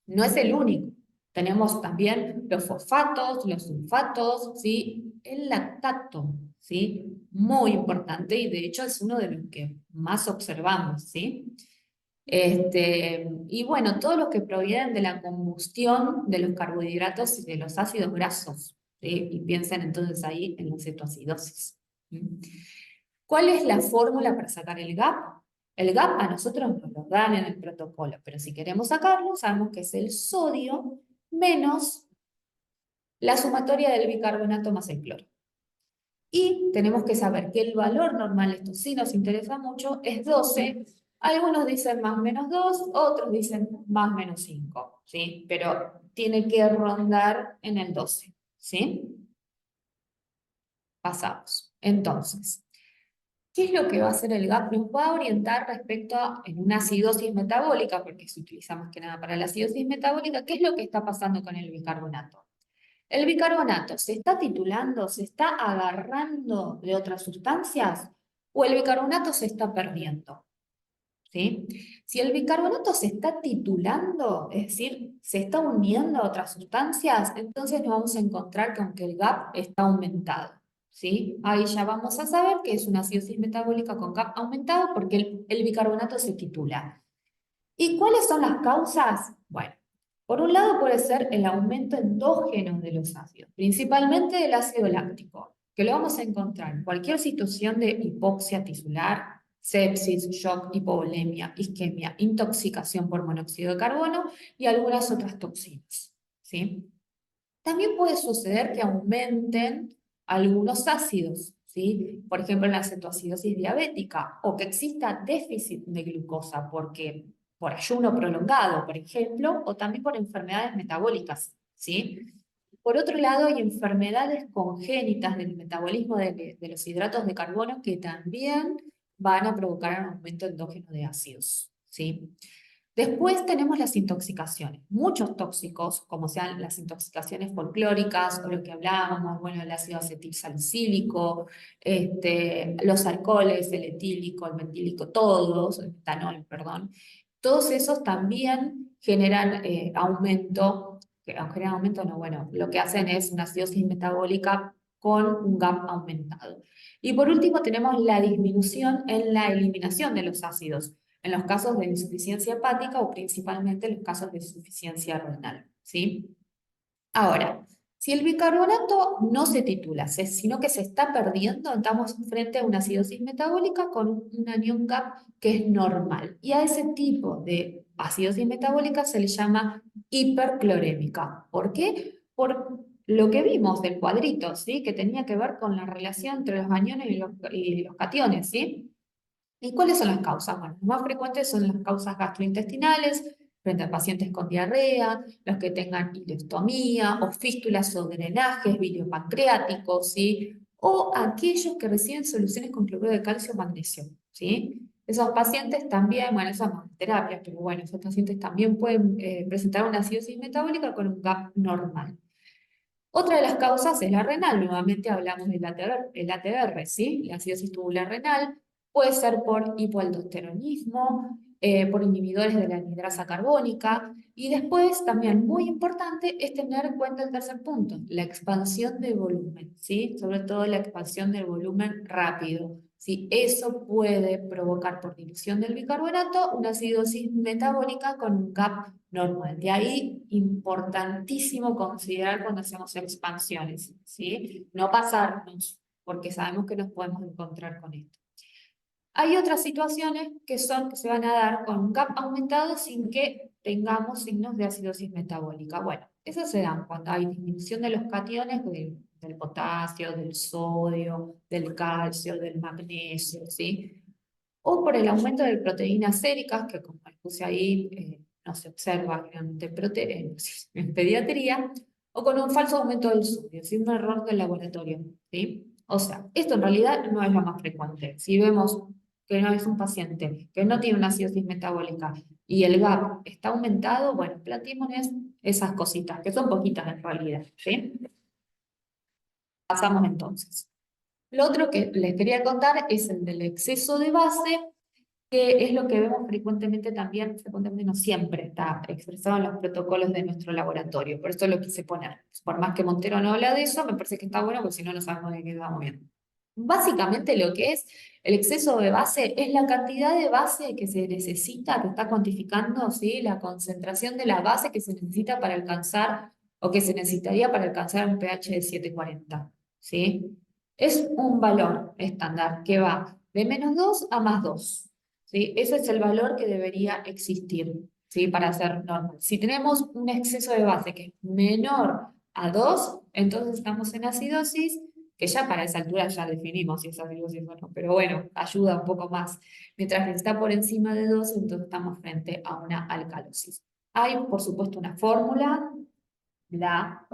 A: No es el único. Tenemos también los fosfatos, los sulfatos, ¿sí? El lactato, ¿sí? Muy importante y de hecho es uno de los que más observamos, ¿sí? Y bueno, todos los que provienen de la combustión de los carbohidratos y de los ácidos grasos, ¿sí? Y piensen entonces ahí en la cetoacidosis. ¿Sí? ¿Cuál es la fórmula para sacar el GAP? El GAP a nosotros nos lo dan en el protocolo, pero si queremos sacarlo, sabemos que es el sodio menos la sumatoria del bicarbonato más el cloro. Y tenemos que saber que el valor normal, esto sí nos interesa mucho, es 12. Algunos dicen más menos 2, otros dicen más menos 5, ¿sí? Pero tiene que rondar en el 12, ¿sí? Pasamos. Entonces, ¿qué es lo que va a hacer el GAP? Nos va a orientar respecto a en una acidosis metabólica, porque se utiliza más que nada para la acidosis metabólica, ¿qué es lo que está pasando con el bicarbonato? ¿El bicarbonato se está titulando, se está agarrando de otras sustancias o el bicarbonato se está perdiendo? ¿Sí? Si el bicarbonato se está titulando, es decir, se está uniendo a otras sustancias, entonces nos vamos a encontrar con que el GAP está aumentado. ¿Sí? Ahí ya vamos a saber que es una acidosis metabólica con GAP aumentado porque el bicarbonato se titula. ¿Y cuáles son las causas? Bueno, Por un lado puede ser el aumento endógeno de los ácidos, principalmente del ácido láctico, que lo vamos a encontrar en cualquier situación de hipoxia tisular, sepsis, shock, hipovolemia, isquemia, intoxicación por monóxido de carbono y algunas otras toxinas, ¿sí? También puede suceder que aumenten algunos ácidos, ¿sí? Por ejemplo, en la cetoacidosis diabética, o que exista déficit de glucosa, porque por ayuno prolongado, por ejemplo, o también por enfermedades metabólicas, ¿sí? Por otro lado, hay enfermedades congénitas del metabolismo de los hidratos de carbono que también van a provocar un aumento endógeno de ácidos, ¿sí? Después tenemos las intoxicaciones. Muchos tóxicos, como sean las intoxicaciones folclóricas o lo que hablábamos, bueno, el ácido acetilsalicílico, los alcoholes, el etílico, el metílico, todos, el metanol, perdón, todos esos también generan aumento, generan aumento, no, bueno, lo que hacen es una acidosis metabólica con un GAP aumentado. Y por último tenemos la disminución en la eliminación de los ácidos en los casos de insuficiencia hepática o principalmente en los casos de insuficiencia renal, ¿sí? Ahora, si el bicarbonato no se titula, sino que se está perdiendo, estamos frente a una acidosis metabólica con un anión GAP que es normal. Y a ese tipo de acidosis metabólica se le llama hiperclorémica. ¿Por qué? Por lo que vimos del cuadrito, ¿sí? Que tenía que ver con la relación entre los aniones y los cationes, ¿sí? ¿Y cuáles son las causas? Bueno, las más frecuentes son las causas gastrointestinales, frente a pacientes con diarrea, los que tengan ileostomía o fístulas o drenajes biliopancreáticos, ¿sí? O aquellos que reciben soluciones con cloruro de calcio o magnesio, ¿sí? Esos pacientes también, bueno, esas son terapias, pero bueno, esos pacientes también pueden presentar una acidosis metabólica con un GAP normal. Otra de las causas es la renal, nuevamente hablamos del ATR, ¿sí? La acidosis tubular renal puede ser por hipoaldosteronismo, por inhibidores de la anhidrasa carbónica, y después también muy importante es tener en cuenta el tercer punto, la expansión de volumen, ¿sí? Sobre todo la expansión del volumen rápido. ¿Sí? Eso puede provocar por dilución del bicarbonato una acidosis metabólica con un GAP normal. De ahí, importantísimo considerar cuando hacemos expansiones, ¿sí? No pasarnos, porque sabemos que nos podemos encontrar con esto. Hay otras situaciones que se van a dar con un GAP aumentado sin que tengamos signos de acidosis metabólica. Bueno, esas se dan cuando hay disminución de los cationes del potasio, del sodio, del calcio, del magnesio, ¿sí? O por el aumento de proteínas séricas, que como les puse ahí, no se observa generalmente en pediatría, o con un falso aumento del sodio, ¿sí? Un error del laboratorio, ¿sí? O sea, esto en realidad no es lo más frecuente. Si vemos que no es un paciente que no tiene una acidosis metabólica y el GAP está aumentado, bueno, planteémonos esas cositas, que son poquitas en realidad, ¿sí? Pasamos entonces. Lo otro que les quería contar es el del exceso de base, que es lo que vemos frecuentemente también, frecuentemente no siempre está expresado en los protocolos de nuestro laboratorio. Por eso lo quise poner. Por más que Montero no habla de eso, me parece que está bueno, porque si no, no sabemos de qué estamos viendo. Básicamente lo que es el exceso de base es la cantidad de base que se necesita, que está cuantificando, ¿sí? La concentración de la base que se necesita para alcanzar, o que se necesitaría para alcanzar un pH de 740, ¿sí? Es un valor estándar que va de -2 a +2, ¿sí? Ese es el valor que debería existir, ¿sí? Para ser normal. Si tenemos un exceso de base que es menor a 2, entonces estamos en acidosis, que ya para esa altura ya definimos si es acidosis o no, pero bueno, ayuda un poco más. Mientras que está por encima de 2, entonces estamos frente a una alcalosis. Hay, por supuesto, una fórmula, o sea,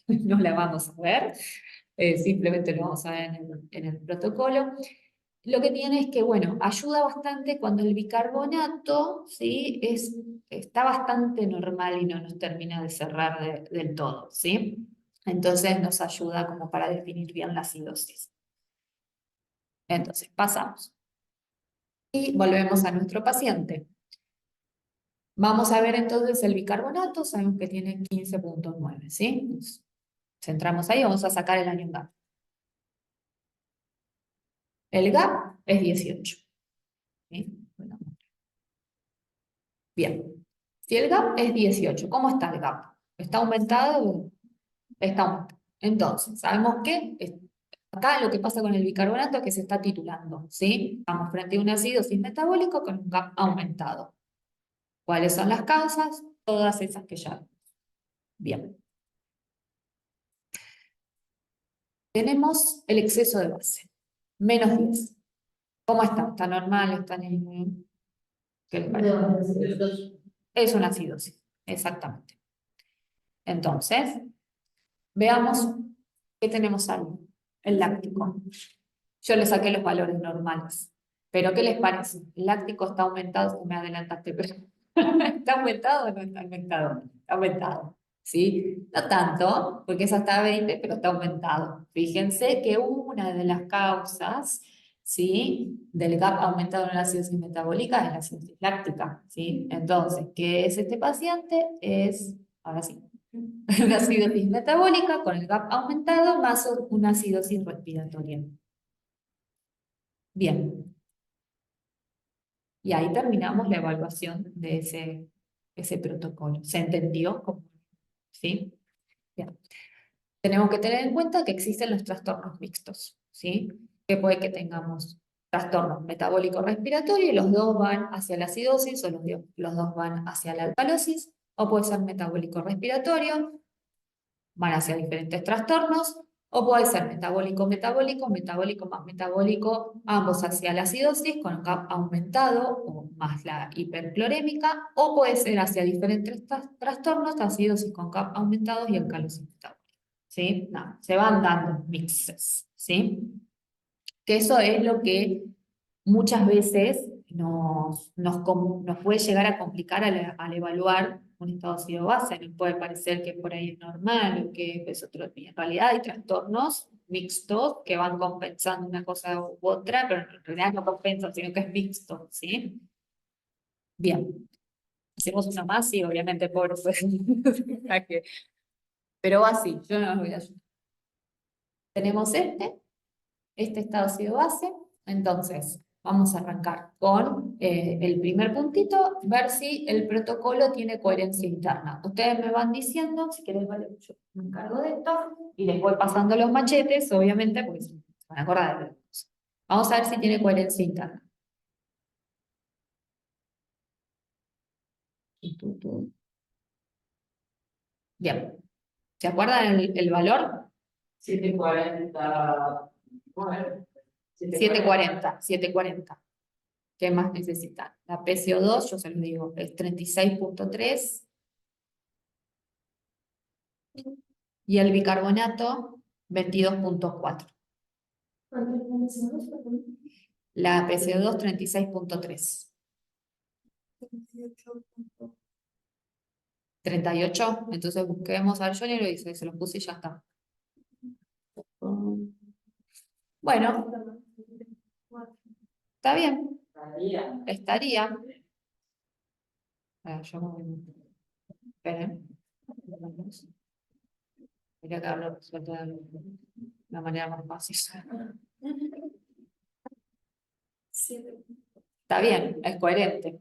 A: no la vamos a ver, simplemente lo vamos a ver en el protocolo. Lo que tiene es que, bueno, ayuda bastante cuando el bicarbonato, ¿sí? Está bastante normal y no nos termina de cerrar del todo, ¿sí? Entonces nos ayuda como para definir bien la acidosis. Entonces, pasamos. Y volvemos a nuestro paciente. Vamos a ver entonces el bicarbonato, sabemos que tiene 15,9, ¿sí? Nos centramos ahí, vamos a sacar el anión GAP. El GAP es 18, ¿sí? Bueno, bien. Si el gap es 18, ¿cómo está el gap? ¿Está aumentado? Está aumentado. Entonces, sabemos que acá lo que pasa con el bicarbonato es que se está titulando, ¿sí? Estamos frente a una acidosis metabólica con un gap aumentado. ¿Cuáles son las causas? Todas esas que ya. Bien. Tenemos el exceso de base. -10. ¿Cómo está? ¿Está normal? ¿Está en ¿qué le parece? Es una acidosis, exactamente. Entonces, veamos qué tenemos ahí. El láctico. Yo le saqué los valores normales. ¿Pero qué les parece? El láctico está aumentado, si me adelantaste, pero ¿está aumentado o no está aumentado? Está aumentado, ¿sí? No tanto, porque es hasta 20, pero está aumentado. Fíjense que una de las causas, ¿sí? Del gap aumentado en la acidosis metabólica es la acidosis láctica, ¿sí? Entonces, ¿qué es este paciente? Ahora sí, una acidosis metabólica con el gap aumentado más una acidosis respiratoria. Bien, y ahí terminamos la evaluación de ese protocolo. ¿Se entendió? ¿Sí? Bien. Tenemos que tener en cuenta que existen los trastornos mixtos, ¿sí? Que puede que tengamos trastornos metabólicos respiratorios y los dos van hacia la acidosis o los dos van hacia la alcalosis, o puede ser metabólico respiratorio, van hacia diferentes trastornos, o puede ser metabólico, metabólico, metabólico más metabólico, ambos hacia la acidosis con CAP aumentado o más la hiperclorémica, o puede ser hacia diferentes trastornos, acidosis con CAP aumentados y alcalosis metabólica. ¿Sí? No, se van dando mixes, ¿sí? Que eso es lo que muchas veces nos puede llegar a complicar al evaluar un estado ácido-base. Nos puede parecer que por ahí es normal o que es otro. En realidad hay trastornos mixtos que van compensando una cosa u otra, pero en realidad no compensan, sino que es mixto, ¿sí? Bien. Hacemos una más y obviamente pobre pues, pero va así, yo no los voy a ayudar. Tenemos este estado ácido-base. Entonces, vamos a arrancar con el primer puntito, ver si el protocolo tiene coherencia interna. Ustedes me van diciendo, si quieren, vale, yo me encargo de esto, y les voy pasando los machetes, obviamente, porque se van a acordar de las cosas. Vamos a ver si tiene coherencia interna. Bien. ¿Se acuerdan el valor? 740. 740. ¿Qué más necesitan? La PCO2, yo se los digo, es 36.3 y el bicarbonato 22.4. La PCO2 36.3. 38, entonces busquemos al Johnny y lo dice, se los puse y ya está. Bueno, está bien. Estaría. Esperen. Quería que haberlo resuelto de una manera más fácil. Está bien, es coherente.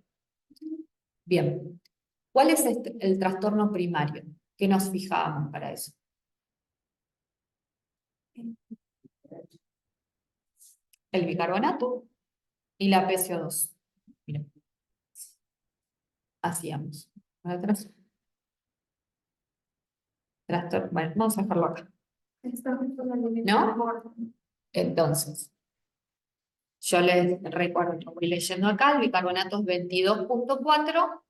A: Bien. ¿Cuál es el trastorno primario? ¿Qué nos fijábamos para eso? El bicarbonato y la PCO2. Miren. Hacíamos. Bueno, vamos a dejarlo acá. ¿No? Entonces, yo les recuerdo, lo voy leyendo acá, el bicarbonato es 22.4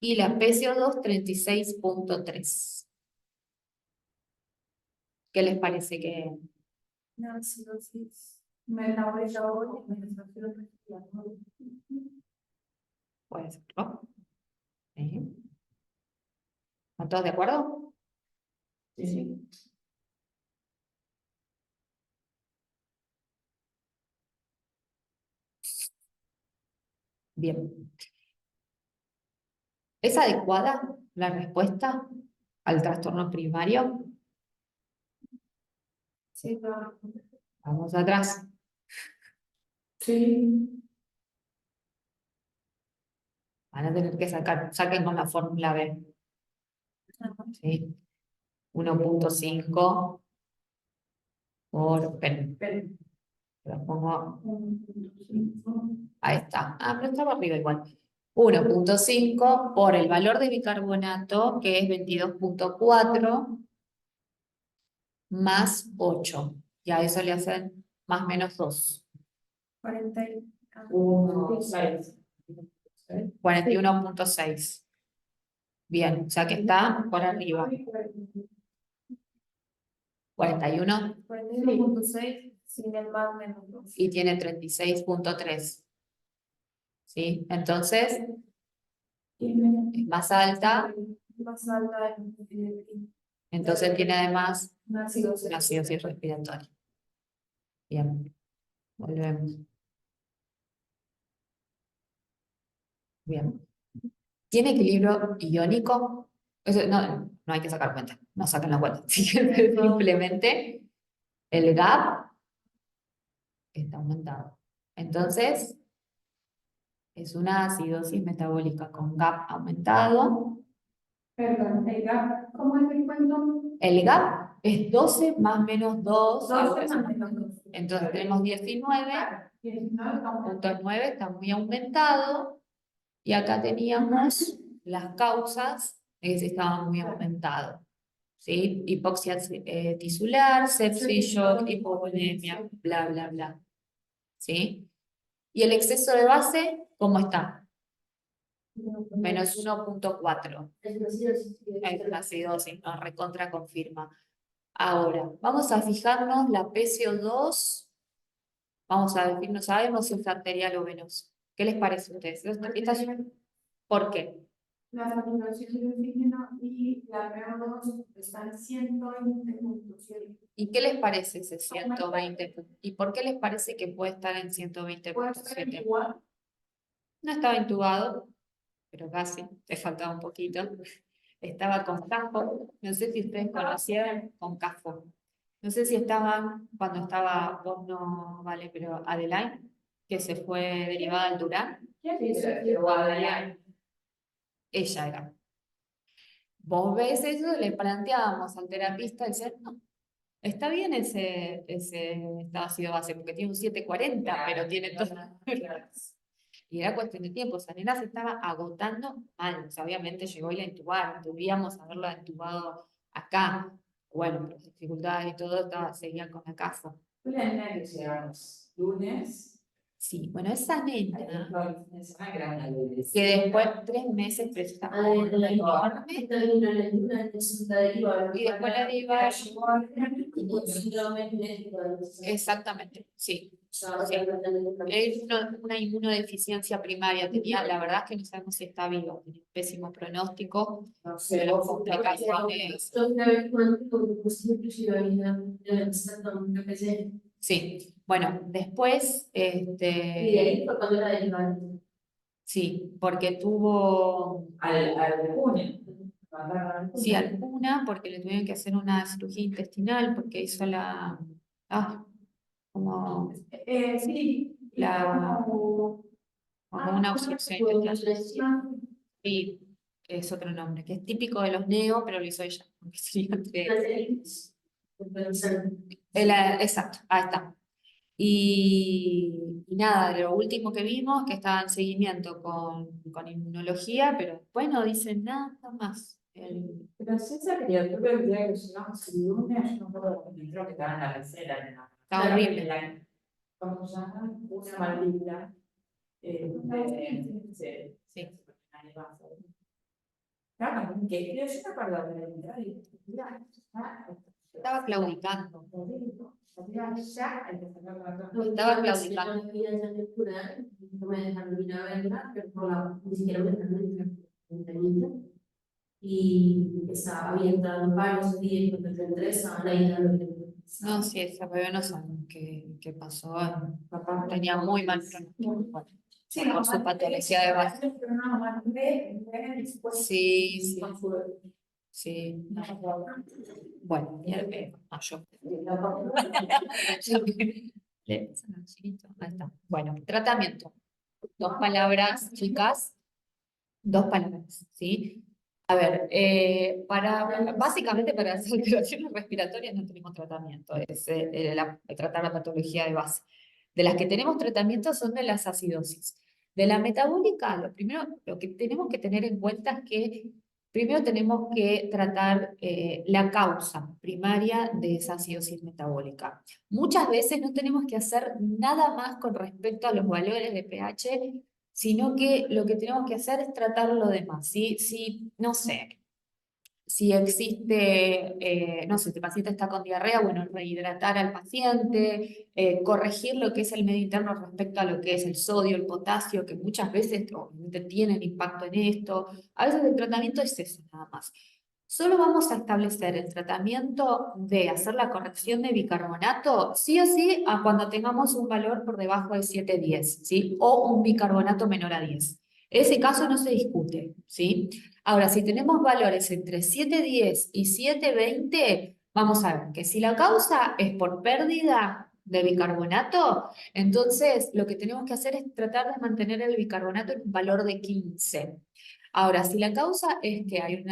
A: y la PCO2 36.3. ¿Qué les parece que?
B: No, sí, metabólica o
A: Puede ser, ¿no? ¿Sí? ¿Están todos de acuerdo? Sí. Bien. ¿Es adecuada la respuesta al trastorno primario?
B: Sí, claro.
A: Vamos atrás.
B: Sí.
A: Van a tener que saquen con la fórmula B. ¿Sí? 1.5 por, lo pongo, ahí está. Pero estaba arriba igual. 1.5 por el valor de bicarbonato, que es 22.4, más 8. Y a eso le hacen más menos 2. 41.6. Bien, o sea que está por arriba. 41.
B: 41.6 sin el más menos 2.
A: Y tiene 36.3. ¿Sí? Entonces, es más alta.
B: Más alta
A: Entonces tiene además
B: una acidosis
A: respiratoria. Bien, volvemos. Bien. ¿Tiene equilibrio iónico? Eso no hay que sacar cuenta, no saquen la cuenta. Simplemente el gap está aumentado. Entonces, es una acidosis metabólica con gap aumentado.
B: Perdón, el gap, ¿cómo es el cuento?
A: El gap es 12 más menos 2.
B: 12 más menos 2.
A: Entonces tenemos 19.9, está muy aumentado. Y acá teníamos las causas de que se estaba muy aumentado. ¿Sí? Hipoxia tisular, sepsis, shock, hipovolemia, bla, bla, bla. ¿Sí? Y el exceso de base, ¿cómo está? Menos 1.4. Es una acidosis, nos recontra confirma. Ahora, vamos a fijarnos la PCO2. Vamos a decir, no sabemos si es arterial o venoso. ¿Qué les parece a ustedes? ¿Por qué?
B: La saturación de oxígeno y la PO2 están 120.7.
A: ¿Y qué les parece ese 120? ¿Y por qué les parece que puede estar en 120.7? No estaba intubado, pero casi, te faltaba un poquito. Estaba con CAFO, no sé si ustedes conocieron con CAFO. No sé si estaban cuando estaba, vos no, vale, pero Adeline, que se fue derivada al Durán. Ella era. Vos ves eso, le planteábamos al terapista, y decía, no, está bien ese ácido base, porque tiene un 740, pero tiene todo. Y era cuestión de tiempo, o sea, nena se estaba agotando mal, o sea, obviamente llegó y la intubaron, debíamos haberla intubado acá. Bueno, pero dificultades y todo, seguían con la casa.
C: La nena que llegamos lunes.
A: Sí, bueno, esa nena,
C: Que
A: que después 3 meses prestaba enorme, y después la deriva. Exactamente, sí. Es una inmunodeficiencia primaria, tenía, la verdad es que no sabemos si está vivo, tiene un pésimo pronóstico, de las complicaciones. Sí, bueno, después, sí, porque tuvo,
C: al junio.
A: sí, alguna, porque le tuvieron que hacer una cirugía intestinal, porque hizo como
B: Sí,
A: como una obstrucción intestinal. Sí, es otro nombre, que es típico de los neo, pero lo hizo ella. Exacto, ahí está. Y nada, lo último que vimos que estaba en seguimiento con inmunología, pero después no dicen nada más.
C: Pero si esa criatura el día que llegamos el lunes, yo no puedo creo que estaba en la tercera.
A: Está horrible.
C: ¿Cómo se llama? Una maldita. Sí. Claro, que yo me acuerdo de la entrada y
A: estaba claudicando.
B: Estaba claudicando. No me dejaron ir a verla, pero ni siquiera me dejaron ir. Y había entrado en paro ese día y cuando yo entré estaban ahí dando.
A: No, sí, esa bebé no saben qué pasó. Papá tenía muy mal pronóstico. Sí, por su patología de base. Sí, sí. Sí. Bueno, yo. Ahí está. Bueno, tratamiento. 2 palabras, chicas. Dos palabras, ¿sí? A ver, básicamente para las alteraciones respiratorias no tenemos tratamiento, es tratar la patología de base. De las que tenemos tratamiento son de las acidosis. De la metabólica, lo primero, lo que tenemos que tener en cuenta es que primero tenemos que tratar la causa primaria de esa acidosis metabólica. Muchas veces no tenemos que hacer nada más con respecto a los valores de pH, sino que lo que tenemos que hacer es tratar lo demás. Si no sé, si existe, no sé, si el paciente está con diarrea, bueno, rehidratar al paciente, corregir lo que es el medio interno respecto a lo que es el sodio, el potasio, que muchas veces obviamente tienen impacto en esto. A veces el tratamiento es eso nada más. Solo vamos a establecer el tratamiento de hacer la corrección de bicarbonato, sí o sí, a cuando tengamos un valor por debajo de 7,10, ¿sí? O un bicarbonato menor a 10. Ese caso no se discute, ¿sí? Ahora, si tenemos valores entre 7,10 y 7,20, vamos a ver que si la causa es por pérdida de bicarbonato, entonces lo que tenemos que hacer es tratar de mantener el bicarbonato en un valor de 15. Ahora, si la causa es que hay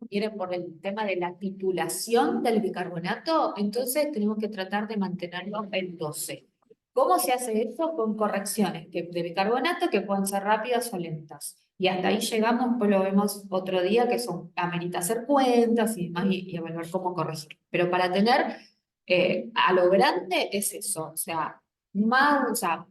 A: viene por el tema de la titulación del bicarbonato, entonces tenemos que tratar de mantenerlo en 12. ¿Cómo se hace eso? Con correcciones de bicarbonato que pueden ser rápidas o lentas. Y hasta ahí llegamos, pues lo vemos otro día, que son, amerita hacer cuentas y demás y evaluar cómo corregir. Pero para tener a lo grande es eso, o sea, más, o sea,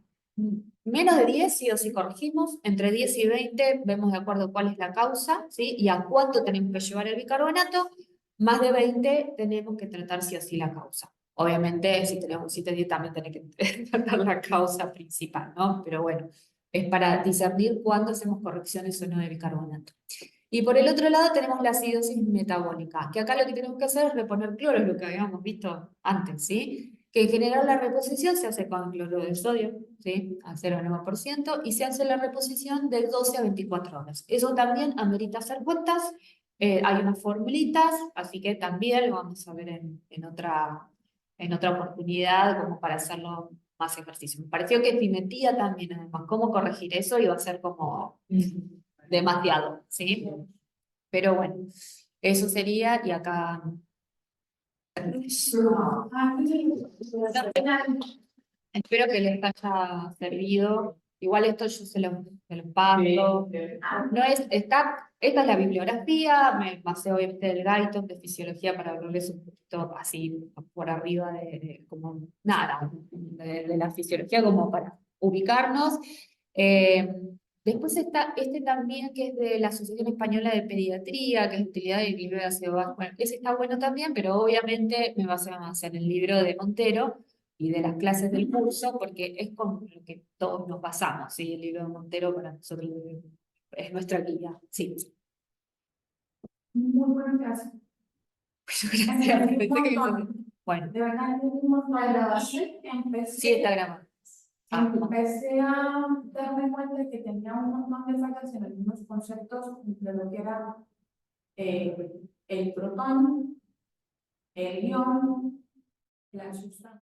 A: menos de 10 sí o sí corregimos, entre 10 y 20 vemos de acuerdo cuál es la causa, ¿sí? Y a cuánto tenemos que llevar el bicarbonato, más de 20 tenemos que tratar sí o sí la causa. Obviamente, si tenemos 7 10 también tenemos que tratar la causa principal, ¿no? Pero bueno, es para discernir cuándo hacemos correcciones o no de bicarbonato. Y por el otro lado tenemos la acidosis metabólica, que acá lo que tenemos que hacer es reponer cloro, es lo que habíamos visto antes, ¿sí? Que en general la reposición se hace con cloruro de sodio, ¿sí? Al 0,9%, y se hace la reposición de 12 a 24 horas. Eso también amerita hacer cuentas, hay unas formulitas, así que también lo vamos a ver en otra oportunidad como para hacerlo más ejercicio. Me pareció que si metía también además cómo corregir eso iba a ser como demasiado, ¿sí? Pero bueno, eso sería, y acá... Espero que les haya servido. Igual esto yo se los paso. No es, esta es la bibliografía, me pasé obviamente del Guyton de fisiología para hablarles un poquito así por arriba como nada, de la fisiología como para ubicarnos. Eh, Después está este también que es de la Asociación Española de Pediatría, que es utilidad y equilibrio de ácido básico. Bueno, ese está bueno también, pero obviamente me basé más en el libro de Montero y de las clases del curso, porque es con lo que todos nos basamos, ¿sí? El libro de Montero para nosotros es nuestra guía, sí.
B: Muy buena clase.
A: Gracias, pensé que bueno,
B: De verdad, no la grabación,
A: sí está grabado.
B: empecé a darme cuenta de que tenía un montón de fallas en los mismos conceptos, de lo que era el protón, el ion, la sustancia.